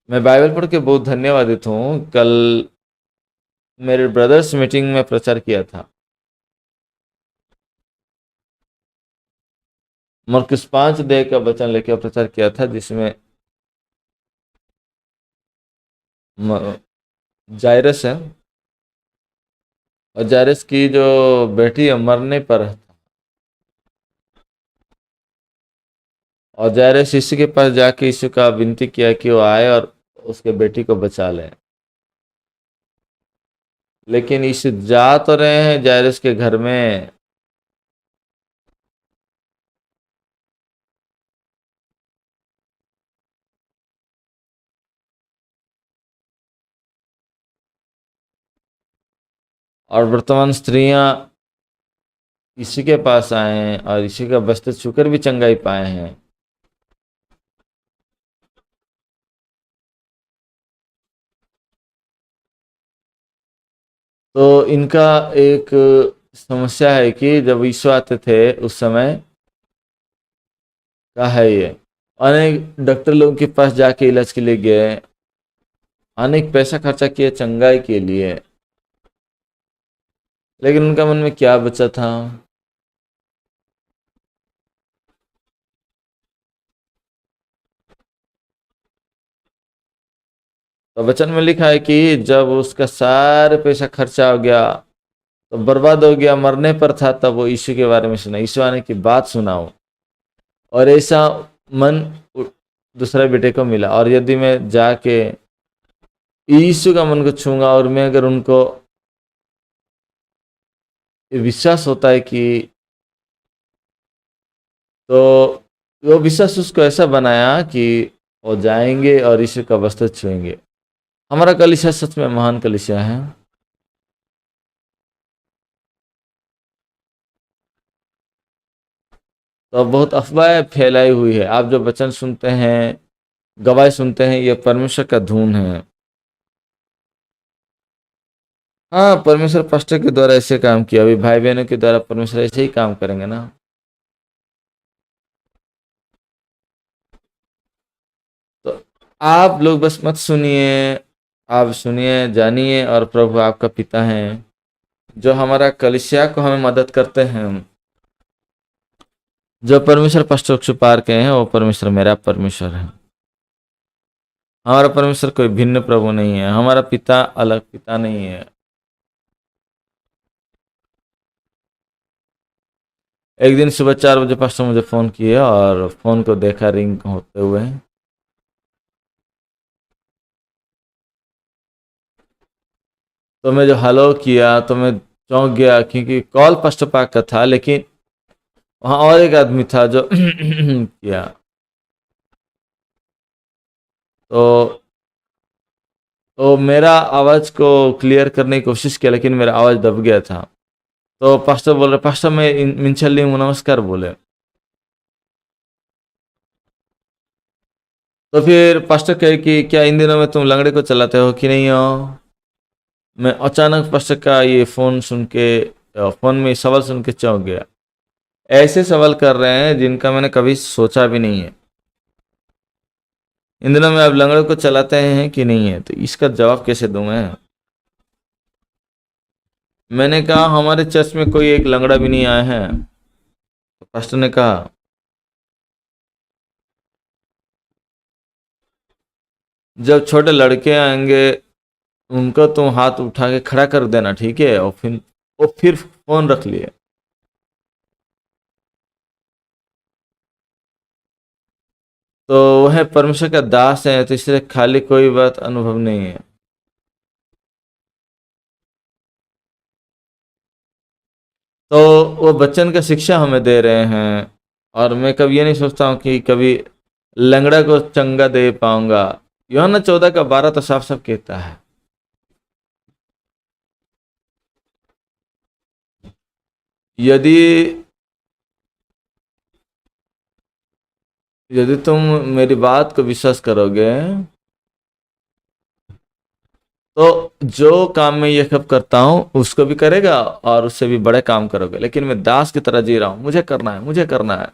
मैं बाइबल पढ़ के बहुत धन्यवादित हूँ। कल मेरे ब्रदर्स मीटिंग में प्रचार किया था, मरकुस 5 अध्याय का वचन लेकर प्रचार किया था, जिसमें जायरस है, और जायरस की जो बेटी है मरने पर, और जायरस यीशु के पास जाके यीशु का विनती किया कि वो आए और उसके बेटी को बचा ले। लेकिन यीशु जा तो रहे हैं जायरस के घर में, और वर्तमान स्त्रियां यीशु के पास आए हैं और यीशु का वस्त्र छूकर भी चंगाई पाए हैं। तो इनका एक समस्या है कि जब यीशु आते थे उस समय का है ये, अनेक डॉक्टर लोगों के पास जाके इलाज के लिए गए, अनेक पैसा खर्चा किए चंगाई के लिए, लेकिन उनका मन में क्या बचा था? तो वचन में लिखा है कि जब उसका सारे पैसा खर्चा हो गया तो बर्बाद हो गया, मरने पर था, तब वो यीशु के बारे में सुना, यीशु आने की बात सुनाओ, और ऐसा मन दूसरे बेटे को मिला। और यदि मैं जाके यीशु का मन को छूंगा और मैं अगर उनको विश्वास होता है कि, तो वो विश्वास उसको ऐसा बनाया कि वो जाएंगे और यीशु का वस्त्र छुएंगे। हमारा कलीसिया सच में महान कलीसिया है। तो बहुत अफवाह फैलाई हुई है। आप जो वचन सुनते हैं, गवाही सुनते हैं, ये परमेश्वर का धून है। हाँ, परमेश्वर पास्टर के द्वारा ऐसे काम किया, अभी भाई बहनों के द्वारा परमेश्वर ऐसे ही काम करेंगे ना। तो आप लोग बस मत सुनिए, आप सुनिए, जानिए, और प्रभु आपका पिता है जो हमारा कलीसिया को हमें मदद करते हैं। जो परमेश्वर पास्टर छुपार के हैं वो परमेश्वर मेरा परमेश्वर है। हमारा परमेश्वर कोई भिन्न प्रभु नहीं है, हमारा पिता अलग पिता नहीं है। एक दिन सुबह 4 बजे पास्टर मुझे फ़ोन किए और फ़ोन को देखा रिंग होते हुए। तो मैं जो हेलो किया तो मैं चौंक गया क्योंकि कॉल पास्टर पाक का था, लेकिन वहां और एक आदमी था जो किया। तो मेरा आवाज को क्लियर करने की कोशिश किया, लेकिन मेरा आवाज दब गया था। तो पास्टर बोल रहे, पास्टर मैं मिंचली हूँ, नमस्कार बोले। तो फिर पास्टर कहे कि क्या इन दिनों में तुम लंगड़े को चलाते हो कि नहीं हो? मैं अचानक पास्टर का ये फोन सुन के, फोन में सवाल सुन के चौंक गया। ऐसे सवाल कर रहे हैं जिनका मैंने कभी सोचा भी नहीं है। इन दिनों में आप लंगड़े को चलाते हैं कि नहीं है? तो इसका जवाब कैसे दूं मैं? मैंने कहा हमारे चर्च में कोई एक लंगड़ा भी नहीं आया है। तो पास्टर ने कहा जब छोटे लड़के आएंगे उनको तुम हाथ उठा के खड़ा कर देना, ठीक है? और फिर वो फिर फोन रख लिए। तो वह परमेश्वर का दास है, तो इसलिए खाली कोई बात अनुभव नहीं है। तो वो बच्चन का शिक्षा हमें दे रहे हैं, और मैं कभी ये नहीं सोचता हूँ कि कभी लंगड़ा को चंगा दे पाऊंगा। यूहन्ना 14 का 12 तो साफ साफ कहता है, यदि यदि तुम मेरी बात को विश्वास करोगे तो जो काम मैं ये सब करता हूँ उसको भी करेगा और उससे भी बड़े काम करोगे। लेकिन मैं दास की तरह जी रहा हूँ, मुझे करना है, मुझे करना है।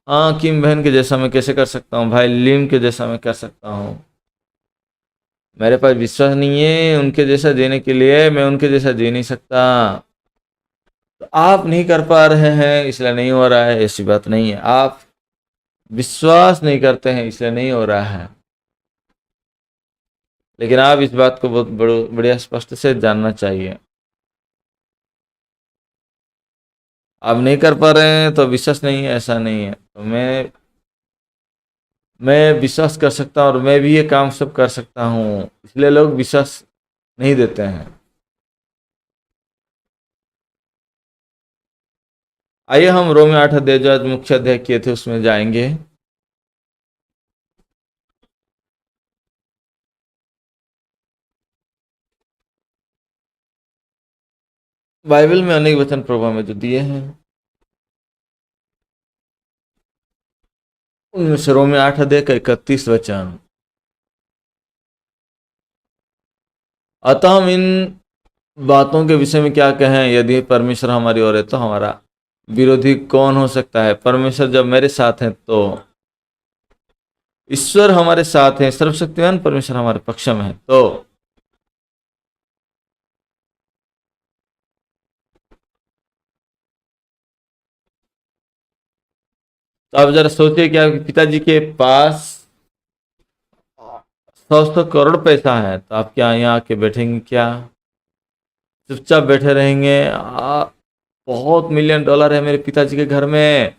हाँ, किम बहन के जैसा मैं कैसे कर सकता हूँ? भाई लिम के जैसा मैं कर सकता हूँ? मेरे पास विश्वास नहीं है उनके जैसा जीने के लिए, मैं उनके जैसा जी नहीं सकता। तो आप नहीं कर पा रहे हैं इसलिए नहीं हो रहा है, ऐसी बात नहीं है। आप विश्वास नहीं करते हैं इसलिए नहीं हो रहा है। लेकिन आप इस बात को बहुत बढ़िया स्पष्ट से जानना चाहिए। आप नहीं कर पा रहे हैं तो विश्वास नहीं है, ऐसा नहीं है। तो मैं विश्वास कर सकता हूँ और मैं भी ये काम सब कर सकता हूँ, इसलिए लोग विश्वास नहीं देते हैं। आइए हम रोमियो 8 अध्याय जो आज मुख्य अध्याय किए थे उसमें जाएंगे। बाइबल में अनेक वचन प्रभु हमें जो दिए हैं उनमें से रोमियो 8 अध्याय का 31 वचन। अतः हम इन बातों के विषय में क्या कहें? यदि परमेश्वर हमारी ओर है तो हमारा विरोधी कौन हो सकता है? परमेश्वर जब मेरे साथ हैं तो ईश्वर हमारे साथ हैं, सर्वशक्तिमान परमेश्वर हमारे पक्ष में है। तो आप जरा सोचिए कि आपके पिताजी के पास 100 करोड़ पैसा है, तो आप क्या यहाँ आके बैठेंगे? क्या चुपचाप बैठे रहेंगे? बहुत मिलियन डॉलर है मेरे पिताजी के घर में,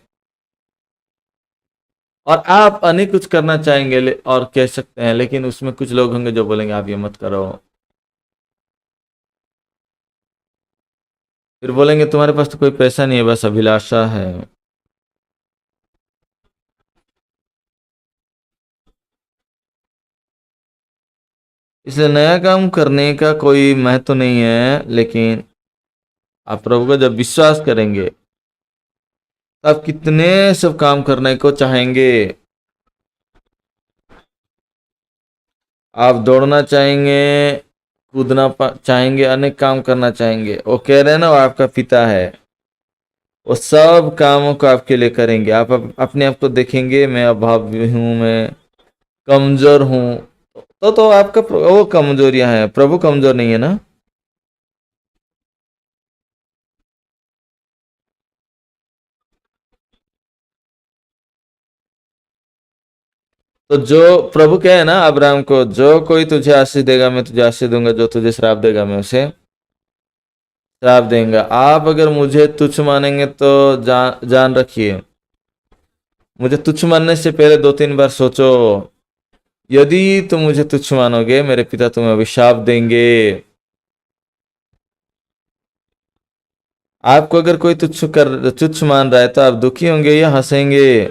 और आप अनेक कुछ करना चाहेंगे और कह सकते हैं, लेकिन उसमें कुछ लोग होंगे जो बोलेंगे आप ये मत करो। फिर बोलेंगे तुम्हारे पास तो कोई पैसा नहीं है, बस अभिलाषा है। इसलिए नया काम करने का कोई महत्व नहीं है, लेकिन आप प्रभु को जब विश्वास करेंगे तो आप कितने सब काम करने को चाहेंगे। आप दौड़ना चाहेंगे, कूदना चाहेंगे, अनेक काम करना चाहेंगे। वो कह रहे हैं ना, वो आपका पिता है, वो सब कामों को आपके लिए करेंगे। आप अपने आप को देखेंगे, मैं अभावी हूँ, मैं कमजोर हूँ। तो आपका वो कमजोरियां हैं, प्रभु कमजोर नहीं है ना। तो जो प्रभु कहे है ना अब्राहम को, जो कोई तुझे आशीष देगा मैं तुझे आशीष दूंगा, जो तुझे श्राप देगा मैं उसे श्राप देंगे। आप अगर मुझे तुच्छ मानेंगे तो जान रखिए, मुझे तुच्छ मानने से पहले 2-3 बार सोचो। यदि तुम मुझे तुच्छ मानोगे मेरे पिता तुम्हें अभिशाप देंगे। आपको अगर कोई तुच्छ मान रहा है तो आप दुखी होंगे या हंसेंगे?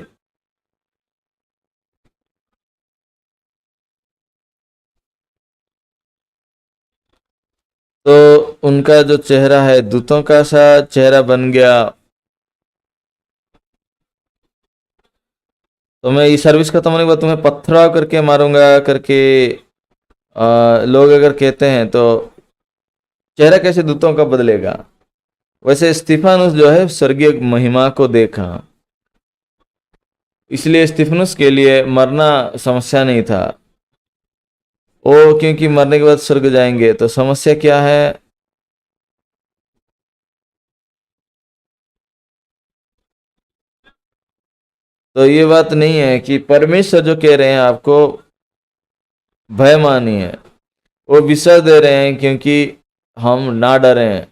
तो उनका जो चेहरा है दूतों का सा चेहरा बन गया। तो मैं ये सर्विस खत्म होने के बाद तुम्हें पथराव करके मारूंगा करके लोग अगर कहते हैं तो चेहरा कैसे दूतों का बदलेगा? वैसे स्तिफानुस जो है स्वर्गीय महिमा को देखा, इसलिए स्तिफानुस के लिए मरना समस्या नहीं था। ओ क्योंकि मरने के बाद स्वर्ग जाएंगे, तो समस्या क्या है? तो ये बात नहीं है कि परमेश्वर जो कह रहे हैं आपको भय मानिए, वो विश्वास दे रहे हैं क्योंकि हम ना डरें।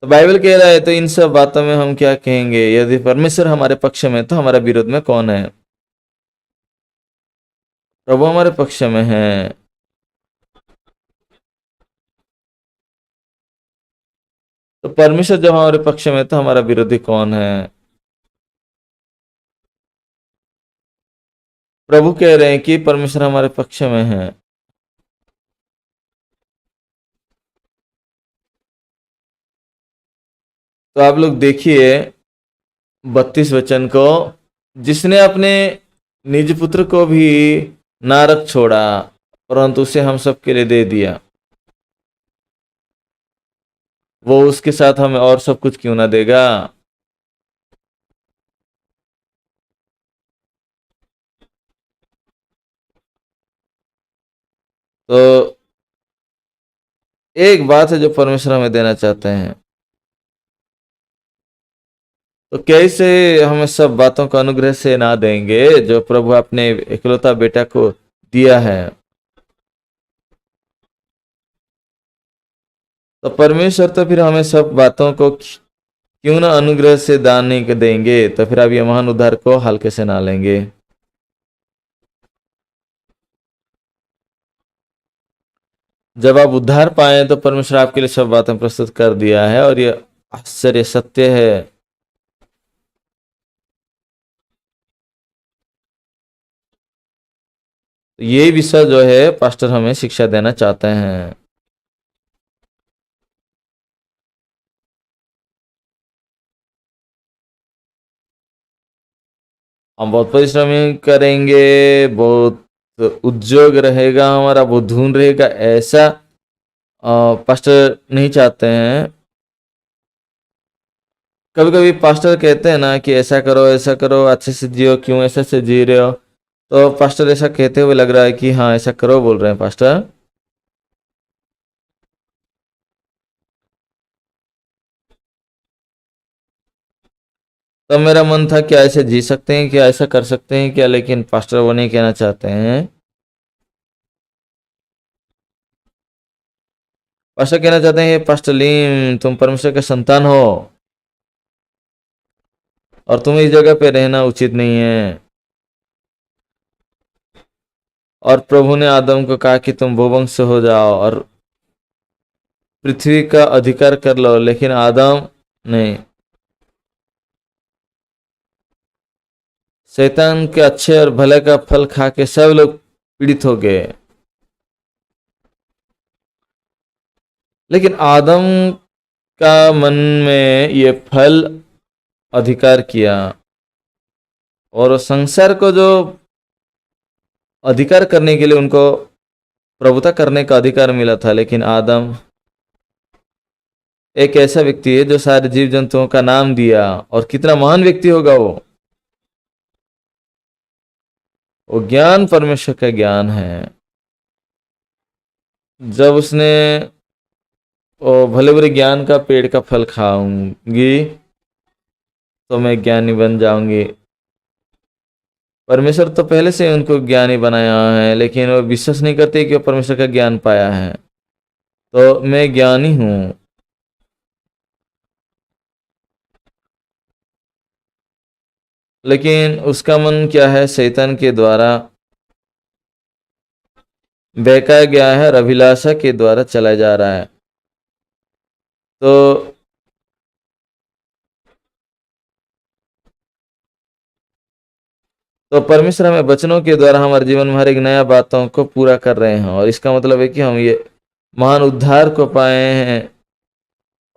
तो बाइबल कह रहा है, तो इन सब बातों में हम क्या कहेंगे? यदि परमेश्वर हमारे पक्ष में तो हमारे विरोध में कौन है? प्रभु हमारे पक्ष में है। तो परमेश्वर जब हमारे पक्ष में तो हमारा विरोधी कौन है? प्रभु कह रहे हैं कि परमेश्वर हमारे पक्ष में है। तो आप लोग देखिए 32 वचन को, जिसने अपने निज पुत्र को भी ना रख छोड़ा परंतु उसे हम सब के लिए दे दिया, वो उसके साथ हमें और सब कुछ क्यों ना देगा? तो एक बात है जो परमेश्वर हमें देना चाहते हैं, तो कैसे हमें सब बातों को अनुग्रह से ना देंगे जो प्रभु अपने इकलौता बेटा को दिया है? तो परमेश्वर तो फिर हमें सब बातों को क्यों ना अनुग्रह से दान नहीं देंगे? तो फिर आप ये महान उद्धार को हल्के से ना लेंगे। जब आप उद्धार पाए तो परमेश्वर आपके लिए सब बातें प्रस्तुत कर दिया है, और ये आश्चर्य सत्य है। ये विषय जो है पास्टर हमें शिक्षा देना चाहते हैं। हम बहुत परिश्रम करेंगे, बहुत उद्योग रहेगा हमारा, बहुत धुन रहेगा, ऐसा पास्टर नहीं चाहते हैं। कभी कभी पास्टर कहते हैं ना कि ऐसा करो, अच्छे से जियो, क्यों ऐसे से जी रहे हो? तो पास्टर ऐसा कहते हुए लग रहा है कि हाँ ऐसा करो बोल रहे हैं पास्टर। तो मेरा मन था क्या ऐसे जी सकते हैं क्या, ऐसा कर सकते हैं क्या, लेकिन पास्टर वो नहीं कहना चाहते हैं। पास्टर कहना चाहते हैं पास्टर लीम तुम परमेश्वर के संतान हो और तुम्हें इस जगह पे रहना उचित नहीं है। और प्रभु ने आदम को कहा कि तुम भूवंश हो जाओ और पृथ्वी का अधिकार कर लो, लेकिन आदम नहीं। शैतान के अच्छे और भले का फल खा के सब लोग पीड़ित हो गए, लेकिन आदम का मन में ये फल अधिकार किया, और संसार को जो अधिकार करने के लिए उनको प्रभुता करने का अधिकार मिला था। लेकिन आदम एक ऐसा व्यक्ति है जो सारे जीव जंतुओं का नाम दिया, और कितना महान व्यक्ति होगा वो ज्ञान परमेश्वर का ज्ञान है। जब उसने वो भले बुरे ज्ञान का पेड़ का फल खाऊंगी तो मैं ज्ञानी बन जाऊंगी। परमेश्वर तो पहले से उनको ज्ञानी बनाया है, लेकिन वो विश्वास नहीं करते कि वो परमेश्वर का ज्ञान पाया है। तो मैं ज्ञानी हूं, लेकिन उसका मन क्या है? शैतान के द्वारा बहकाया गया है और अभिलाषा के द्वारा चला जा रहा है। तो परमेश्वर हमें वचनों के द्वारा हमारे जीवन में हर एक नया बातों को पूरा कर रहे हैं, और इसका मतलब है कि हम ये महान उद्धार को पाए हैं,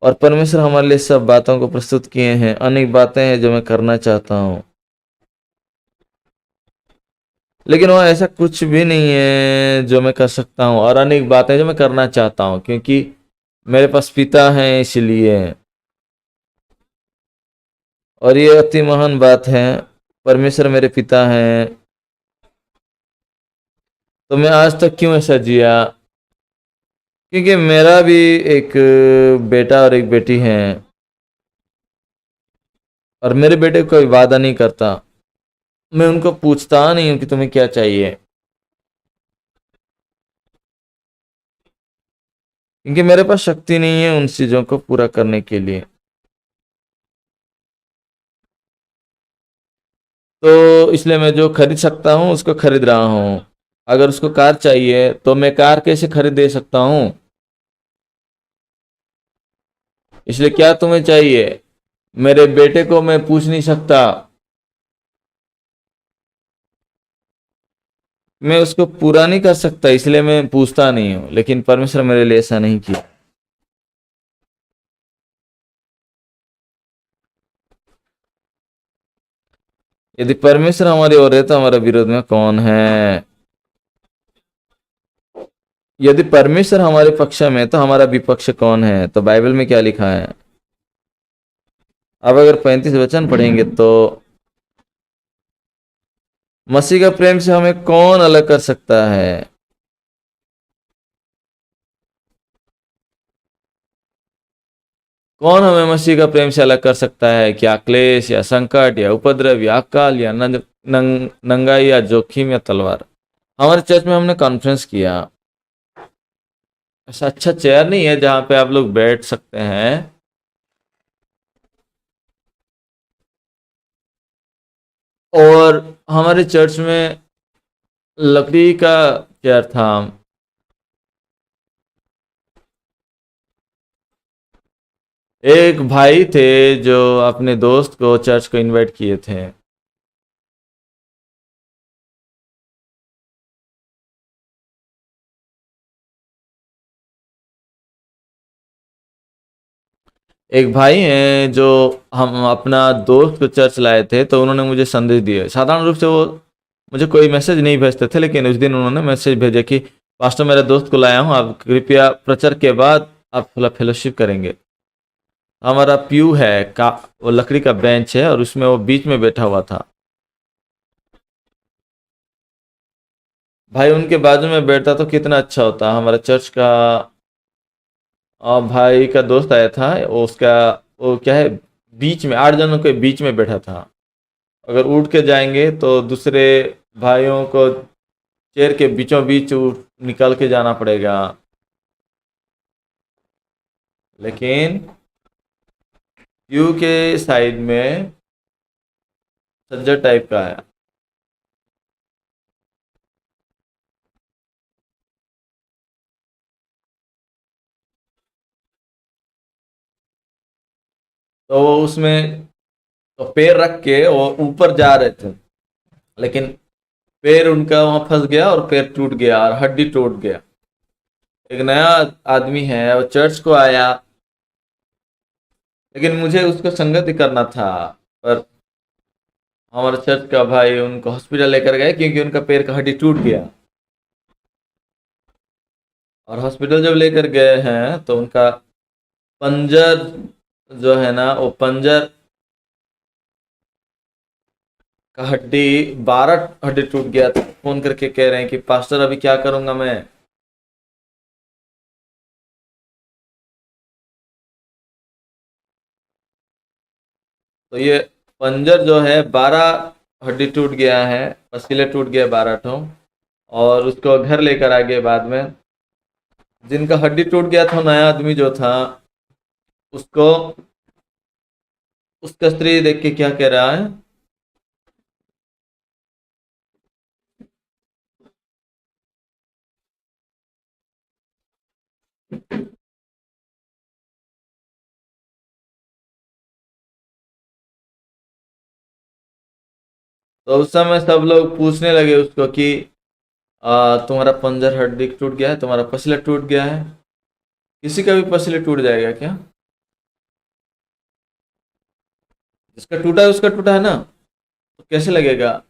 और परमेश्वर हमारे लिए सब बातों को प्रस्तुत किए हैं। अनेक बातें हैं जो मैं करना चाहता हूँ, लेकिन वह ऐसा कुछ भी नहीं है जो मैं कर सकता हूँ, और अनेक बातें जो मैं करना चाहता हूँ, क्योंकि मेरे पास पिता हैं इसलिए। और ये अति महान बात है, परमेश्वर मेरे पिता हैं। तो मैं आज तक क्यों ऐसा जिया? क्योंकि मेरा भी एक बेटा और एक बेटी है, और मेरे बेटे कोई वादा नहीं करता। मैं उनको पूछता नहीं हूं कि तुम्हें क्या चाहिए, क्योंकि मेरे पास शक्ति नहीं है उन चीजों को पूरा करने के लिए। तो इसलिए मैं जो खरीद सकता हूँ उसको खरीद रहा हूँ। अगर उसको कार चाहिए तो मैं कार कैसे खरीद दे सकता हूँ? इसलिए क्या तुम्हें चाहिए? मेरे बेटे को मैं पूछ नहीं सकता, मैं उसको पूरा नहीं कर सकता, इसलिए मैं पूछता नहीं हूँ। लेकिन परमेश्वर मेरे लिए ऐसा नहीं किया। यदि परमेश्वर हमारी ओर है तो हमारे विरोध में कौन है? यदि परमेश्वर हमारे पक्ष में है तो हमारा विपक्ष कौन है? तो बाइबल में क्या लिखा है? अब अगर 35 वचन पढ़ेंगे तो, मसीह का प्रेम से हमें कौन अलग कर सकता है? कौन हमें मसीह का प्रेम से अलग कर सकता है? क्या क्लेश या संकट या उपद्रव या अकाल या नंगाई या जोखिम या तलवार? हमारे चर्च में हमने कॉन्फ्रेंस किया। ऐसा अच्छा चेयर नहीं है जहां पे आप लोग बैठ सकते हैं। और हमारे चर्च में लकड़ी का चेयर था। एक भाई थे जो अपने दोस्त को चर्च को इनवाइट किए थे। एक भाई हैं जो हम अपना दोस्त को चर्च लाए थे, तो उन्होंने मुझे संदेश दिया। साधारण रूप से वो मुझे कोई मैसेज नहीं भेजते थे, लेकिन उस दिन उन्होंने मैसेज भेजा कि पास्टर मेरे दोस्त को लाया हूँ, आप कृपया प्रचार के बाद आप फेलोशिप करेंगे। हमारा प्यू है का, वो लकड़ी का बेंच है और उसमें वो बीच में बैठा हुआ था। भाई उनके बाजू में बैठता तो कितना अच्छा होता। हमारा चर्च का भाई का दोस्त आया था, वो उसका वो क्या है, बीच में 8 जनों के बीच में बैठा था। अगर उठ के जाएंगे तो दूसरे भाइयों को चेयर के बीचों बीच निकल के जाना पड़ेगा। लेकिन यू के साइड में सज्जर टाइप का है। तो वो उसमें तो पैर रख के वो ऊपर जा रहे थे, लेकिन पैर उनका वहां फंस गया और पैर टूट गया और हड्डी टूट गया। एक नया आदमी है, वो चर्च को आया, लेकिन मुझे उसको संगति करना था। पर हमारे चर्च का भाई उनको हॉस्पिटल लेकर गए, क्योंकि उनका पैर का हड्डी टूट गया। और हॉस्पिटल जब लेकर गए हैं तो उनका पंजर जो है ना, वो पंजर का हड्डी 12 हड्डी टूट गया था। फोन करके कह रहे हैं कि पास्टर अभी क्या करूंगा मैं? तो ये पंजर जो है 12 हड्डी टूट गया है, पसीले टूट गए 12 ठो। और उसको घर लेकर आ गए बाद में। जिनका हड्डी टूट गया था, नया आदमी जो था, उसको उसका स्त्री देख के क्या कह रहा है? तो उस समय सब लोग पूछने लगे उसको कि तुम्हारा पंजर हड्डी टूट गया है, तुम्हारा पसली टूट गया है। किसी का भी पसली टूट जाएगा क्या? जिसका टूटा है उसका टूटा है ना, तो कैसे लगेगा?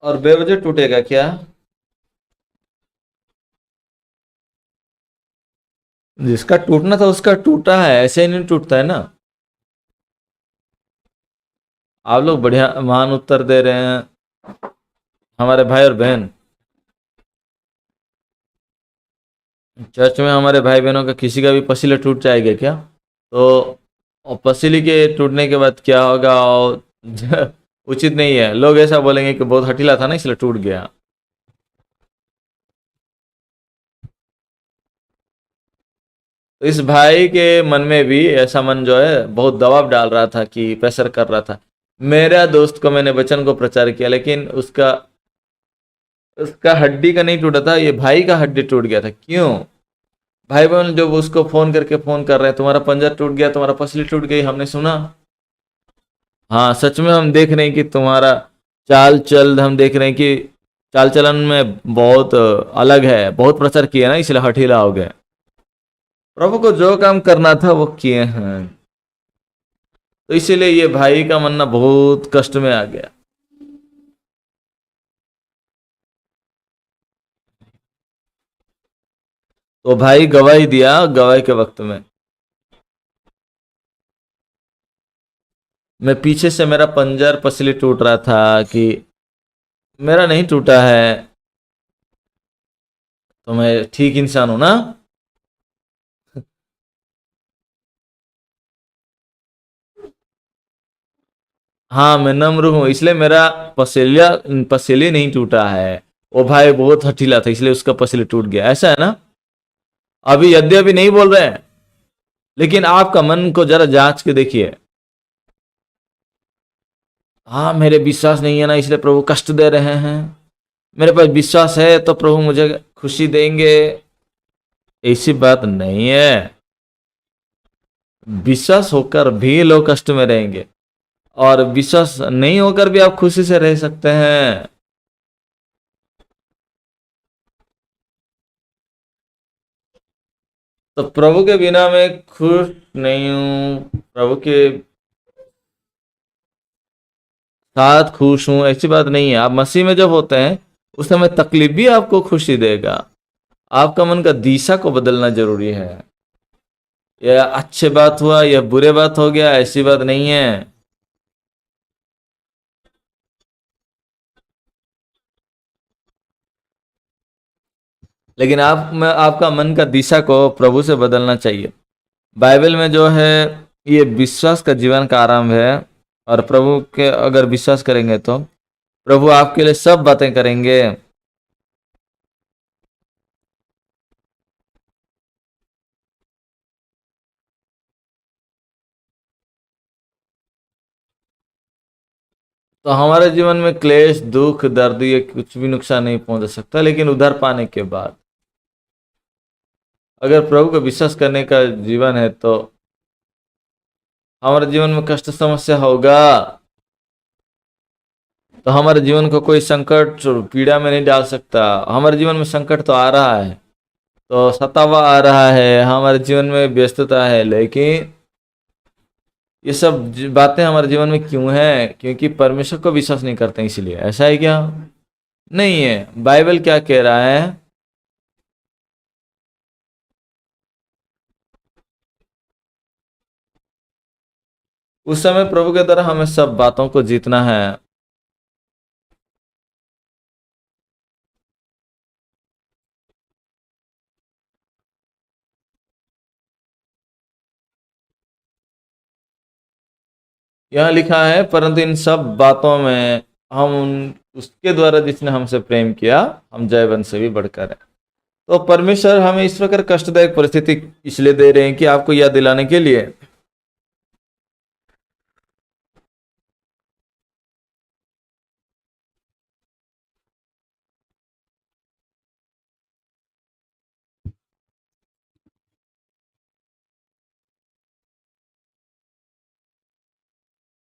और बेवजह टूटेगा क्या? जिसका टूटना था उसका टूटा है, ऐसे ही नहीं टूटता है ना। आप लोग बढ़िया महान उत्तर दे रहे हैं, हमारे भाई और बहन। चर्च में हमारे भाई बहनों का किसी का भी पसीला टूट जाएगा क्या? तो और पसीली के टूटने के बाद क्या होगा? और उचित नहीं है, लोग ऐसा बोलेंगे कि बहुत हठीला था ना इसलिए टूट गया। तो इस भाई के मन में भी ऐसा मन जो है बहुत दबाव डाल रहा था कि प्रेशर कर रहा था। मेरा दोस्त को मैंने वचन को प्रचार किया, लेकिन उसका उसका हड्डी का नहीं टूटा था, ये भाई का हड्डी टूट गया था। क्यों? भाई बहन जब उसको फोन कर रहे हैं, तुम्हारा पंजा टूट गया, तुम्हारा पसली टूट गई, हमने सुना। हाँ, सच में हम देख रहे हैं कि तुम्हारा चाल चल, हम देख रहे हैं कि चाल चलन में बहुत अलग है, बहुत प्रचार किया ना इसलिए हठीला हो गए। प्रभु को जो काम करना था वो किए हैं। तो इसीलिए ये भाई का मरना बहुत कष्ट में आ गया। तो भाई गवाही दिया, गवाही के वक्त में मैं पीछे से, मेरा पंजर पसली टूट रहा था कि मेरा नहीं टूटा है। तो मैं ठीक इंसान हूं ना। हाँ, मैं नम्र हूँ इसलिए मेरा पसेलिया पसेली नहीं टूटा है। वो भाई बहुत हठीला था इसलिए उसका पसेली टूट गया, ऐसा है ना। अभी यद्यपि नहीं बोल रहे हैं, लेकिन आपका मन को जरा जांच के देखिए। हाँ, मेरे विश्वास नहीं है ना इसलिए प्रभु कष्ट दे रहे हैं। मेरे पास विश्वास है तो प्रभु मुझे खुशी देंगे। ऐसी बात नहीं है। विश्वास होकर भी लोग कष्ट में रहेंगे, और विश्वास नहीं होकर भी आप खुशी से रह सकते हैं। तो प्रभु के बिना मैं खुश नहीं हूँ, प्रभु के साथ खुश हूँ, ऐसी बात नहीं है। आप मसीह में जब होते हैं उस समय तकलीफ भी आपको खुशी देगा। आपका मन का दिशा को बदलना जरूरी है। यह अच्छे बात हुआ, यह बुरे बात हो गया, ऐसी बात नहीं है। लेकिन आप में आपका मन का दिशा को प्रभु से बदलना चाहिए। बाइबल में जो है ये विश्वास का जीवन का आरंभ है। और प्रभु के अगर विश्वास करेंगे तो प्रभु आपके लिए सब बातें करेंगे। तो हमारे जीवन में क्लेश दुख दर्द ये कुछ भी नुकसान नहीं पहुंचा सकता, लेकिन उधार पाने के बाद अगर प्रभु का विश्वास करने का जीवन है तो हमारे जीवन में कष्ट समस्या होगा। तो हमारे जीवन को कोई संकट पीड़ा में नहीं डाल सकता। हमारे जीवन में संकट तो आ रहा है, तो सतावा आ रहा है, हमारे जीवन में व्यस्तता है, लेकिन ये सब बातें हमारे जीवन में क्यों है? क्योंकि परमेश्वर को विश्वास नहीं करते हैं, इसलिए। ऐसा है क्या? नहीं है। बाइबल क्या कह रहा है? उस समय प्रभु के द्वारा हमें सब बातों को जीतना है। यहाँ लिखा है, परंतु इन सब बातों में हम उन उसके द्वारा जिसने हमसे प्रेम किया, हम जयवंत से भी बढ़कर है। तो परमेश्वर हमें इस प्रकार कष्टदायक परिस्थिति इसलिए दे रहे हैं कि आपको याद दिलाने के लिए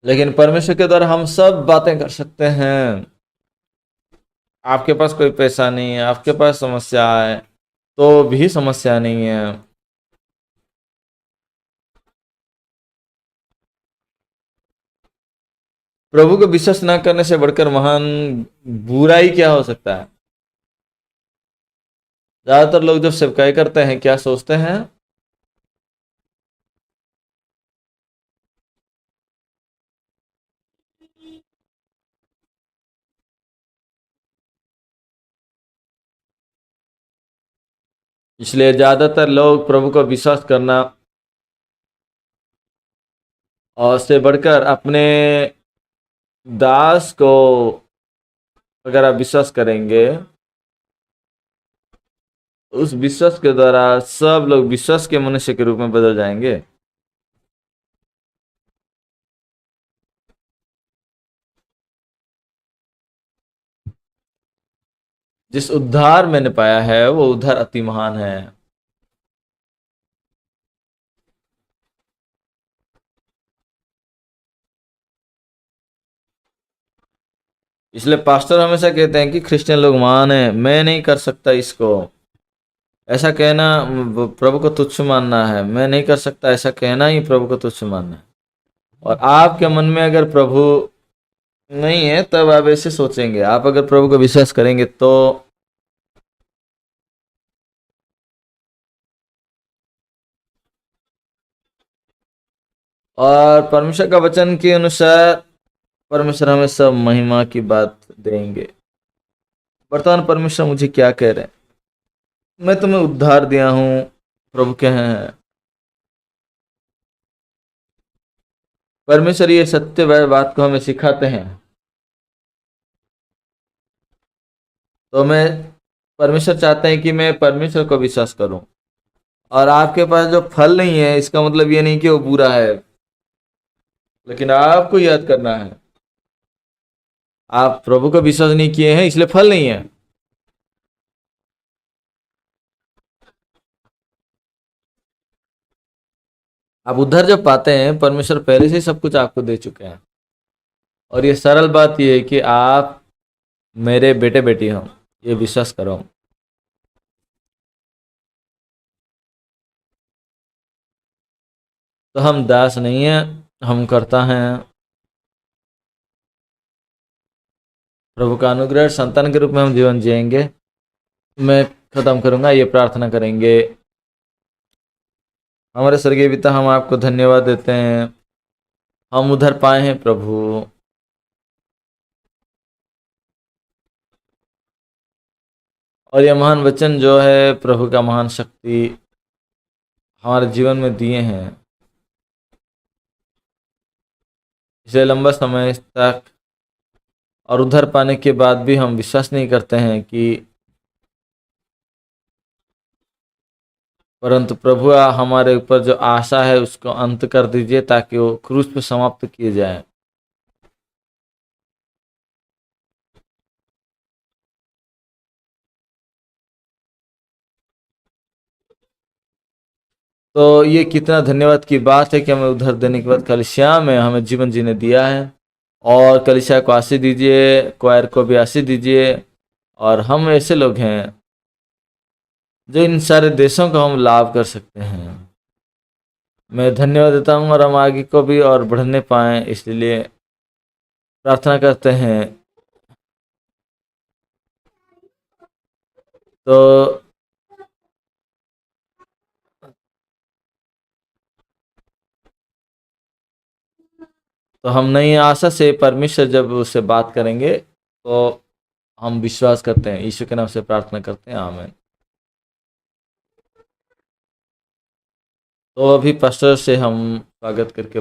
लेकिन परमेश्वर के द्वारा हम सब बातें कर सकते हैं। आपके पास कोई पैसा नहीं है, आपके पास समस्या है, तो भी समस्या नहीं है। प्रभु को विश्वास न करने से बढ़कर महान बुराई क्या हो सकता है? ज्यादातर लोग जब सेवकाई करते हैं क्या सोचते हैं? इसलिए ज्यादातर लोग प्रभु को विश्वास करना और से बढ़कर अपने दास को अगर आप विश्वास करेंगे, उस विश्वास के द्वारा सब लोग विश्वास के मनुष्य के रूप में बदल जाएंगे। जिस उद्धार मैंने पाया है वो उद्धार अति महान है। इसलिए पास्टर हमेशा कहते हैं कि क्रिश्चियन लोग महान है, मैं नहीं कर सकता इसको। ऐसा कहना प्रभु को तुच्छ मानना है। मैं नहीं कर सकता ऐसा कहना ही प्रभु को तुच्छ मानना है। और आपके मन में अगर प्रभु नहीं है तब आप ऐसे सोचेंगे। आप अगर प्रभु को विश्वास करेंगे तो और परमेश्वर का वचन के अनुसार परमेश्वर हमें सब महिमा की बात देंगे। वर्तमान परमेश्वर मुझे क्या कह रहे हैं? मैं तुम्हें उद्धार दिया हूं, प्रभु कह रहे हैं। परमेश्वर ये सत्य बात को हमें सिखाते हैं। तो मैं परमेश्वर चाहते हैं कि मैं परमेश्वर को विश्वास करूं। और आपके पास जो फल नहीं है इसका मतलब ये नहीं कि वो बुरा है, लेकिन आपको याद करना है आप प्रभु को विश्वास नहीं किए हैं इसलिए फल नहीं है। आप उद्धार जब पाते हैं परमेश्वर पहले से ही सब कुछ आपको दे चुके हैं। और ये सरल बात ये है कि आप मेरे बेटे बेटी हो, ये विश्वास करो। तो हम दास नहीं है, हम करता हैं। प्रभु का अनुग्रह संतान के रूप में हम जीवन जिएंगे। मैं खत्म करूंगा, ये प्रार्थना करेंगे। हमारे स्वर्गीय पिता, हम आपको धन्यवाद देते हैं, हम उधर पाए हैं प्रभु। और यह महान वचन जो है प्रभु का महान शक्ति हमारे जीवन में दिए हैं। इसे लंबा समय तक और उधर पाने के बाद भी हम विश्वास नहीं करते हैं कि परंतु प्रभु हमारे ऊपर जो आशा है उसको अंत कर दीजिए ताकि वो क्रूस पे समाप्त किए जाए। तो ये कितना धन्यवाद की बात है कि हमें उधर देने के बाद कलीसिया में हमें जीवन जीने दिया है। और कलीसिया को आशीष दीजिए, क्वायर को भी आशीष दीजिए। और हम ऐसे लोग हैं जो इन सारे देशों का हम लाभ कर सकते हैं। मैं धन्यवाद देता हूँ और हम आगे को भी और बढ़ने पाएं इसलिए प्रार्थना करते हैं। तो हम नई आशा से परमेश्वर जब उससे बात करेंगे तो हम विश्वास करते हैं। यीशु के नाम से प्रार्थना करते हैं, आमीन। तो अभी पास्टर से हम स्वागत करके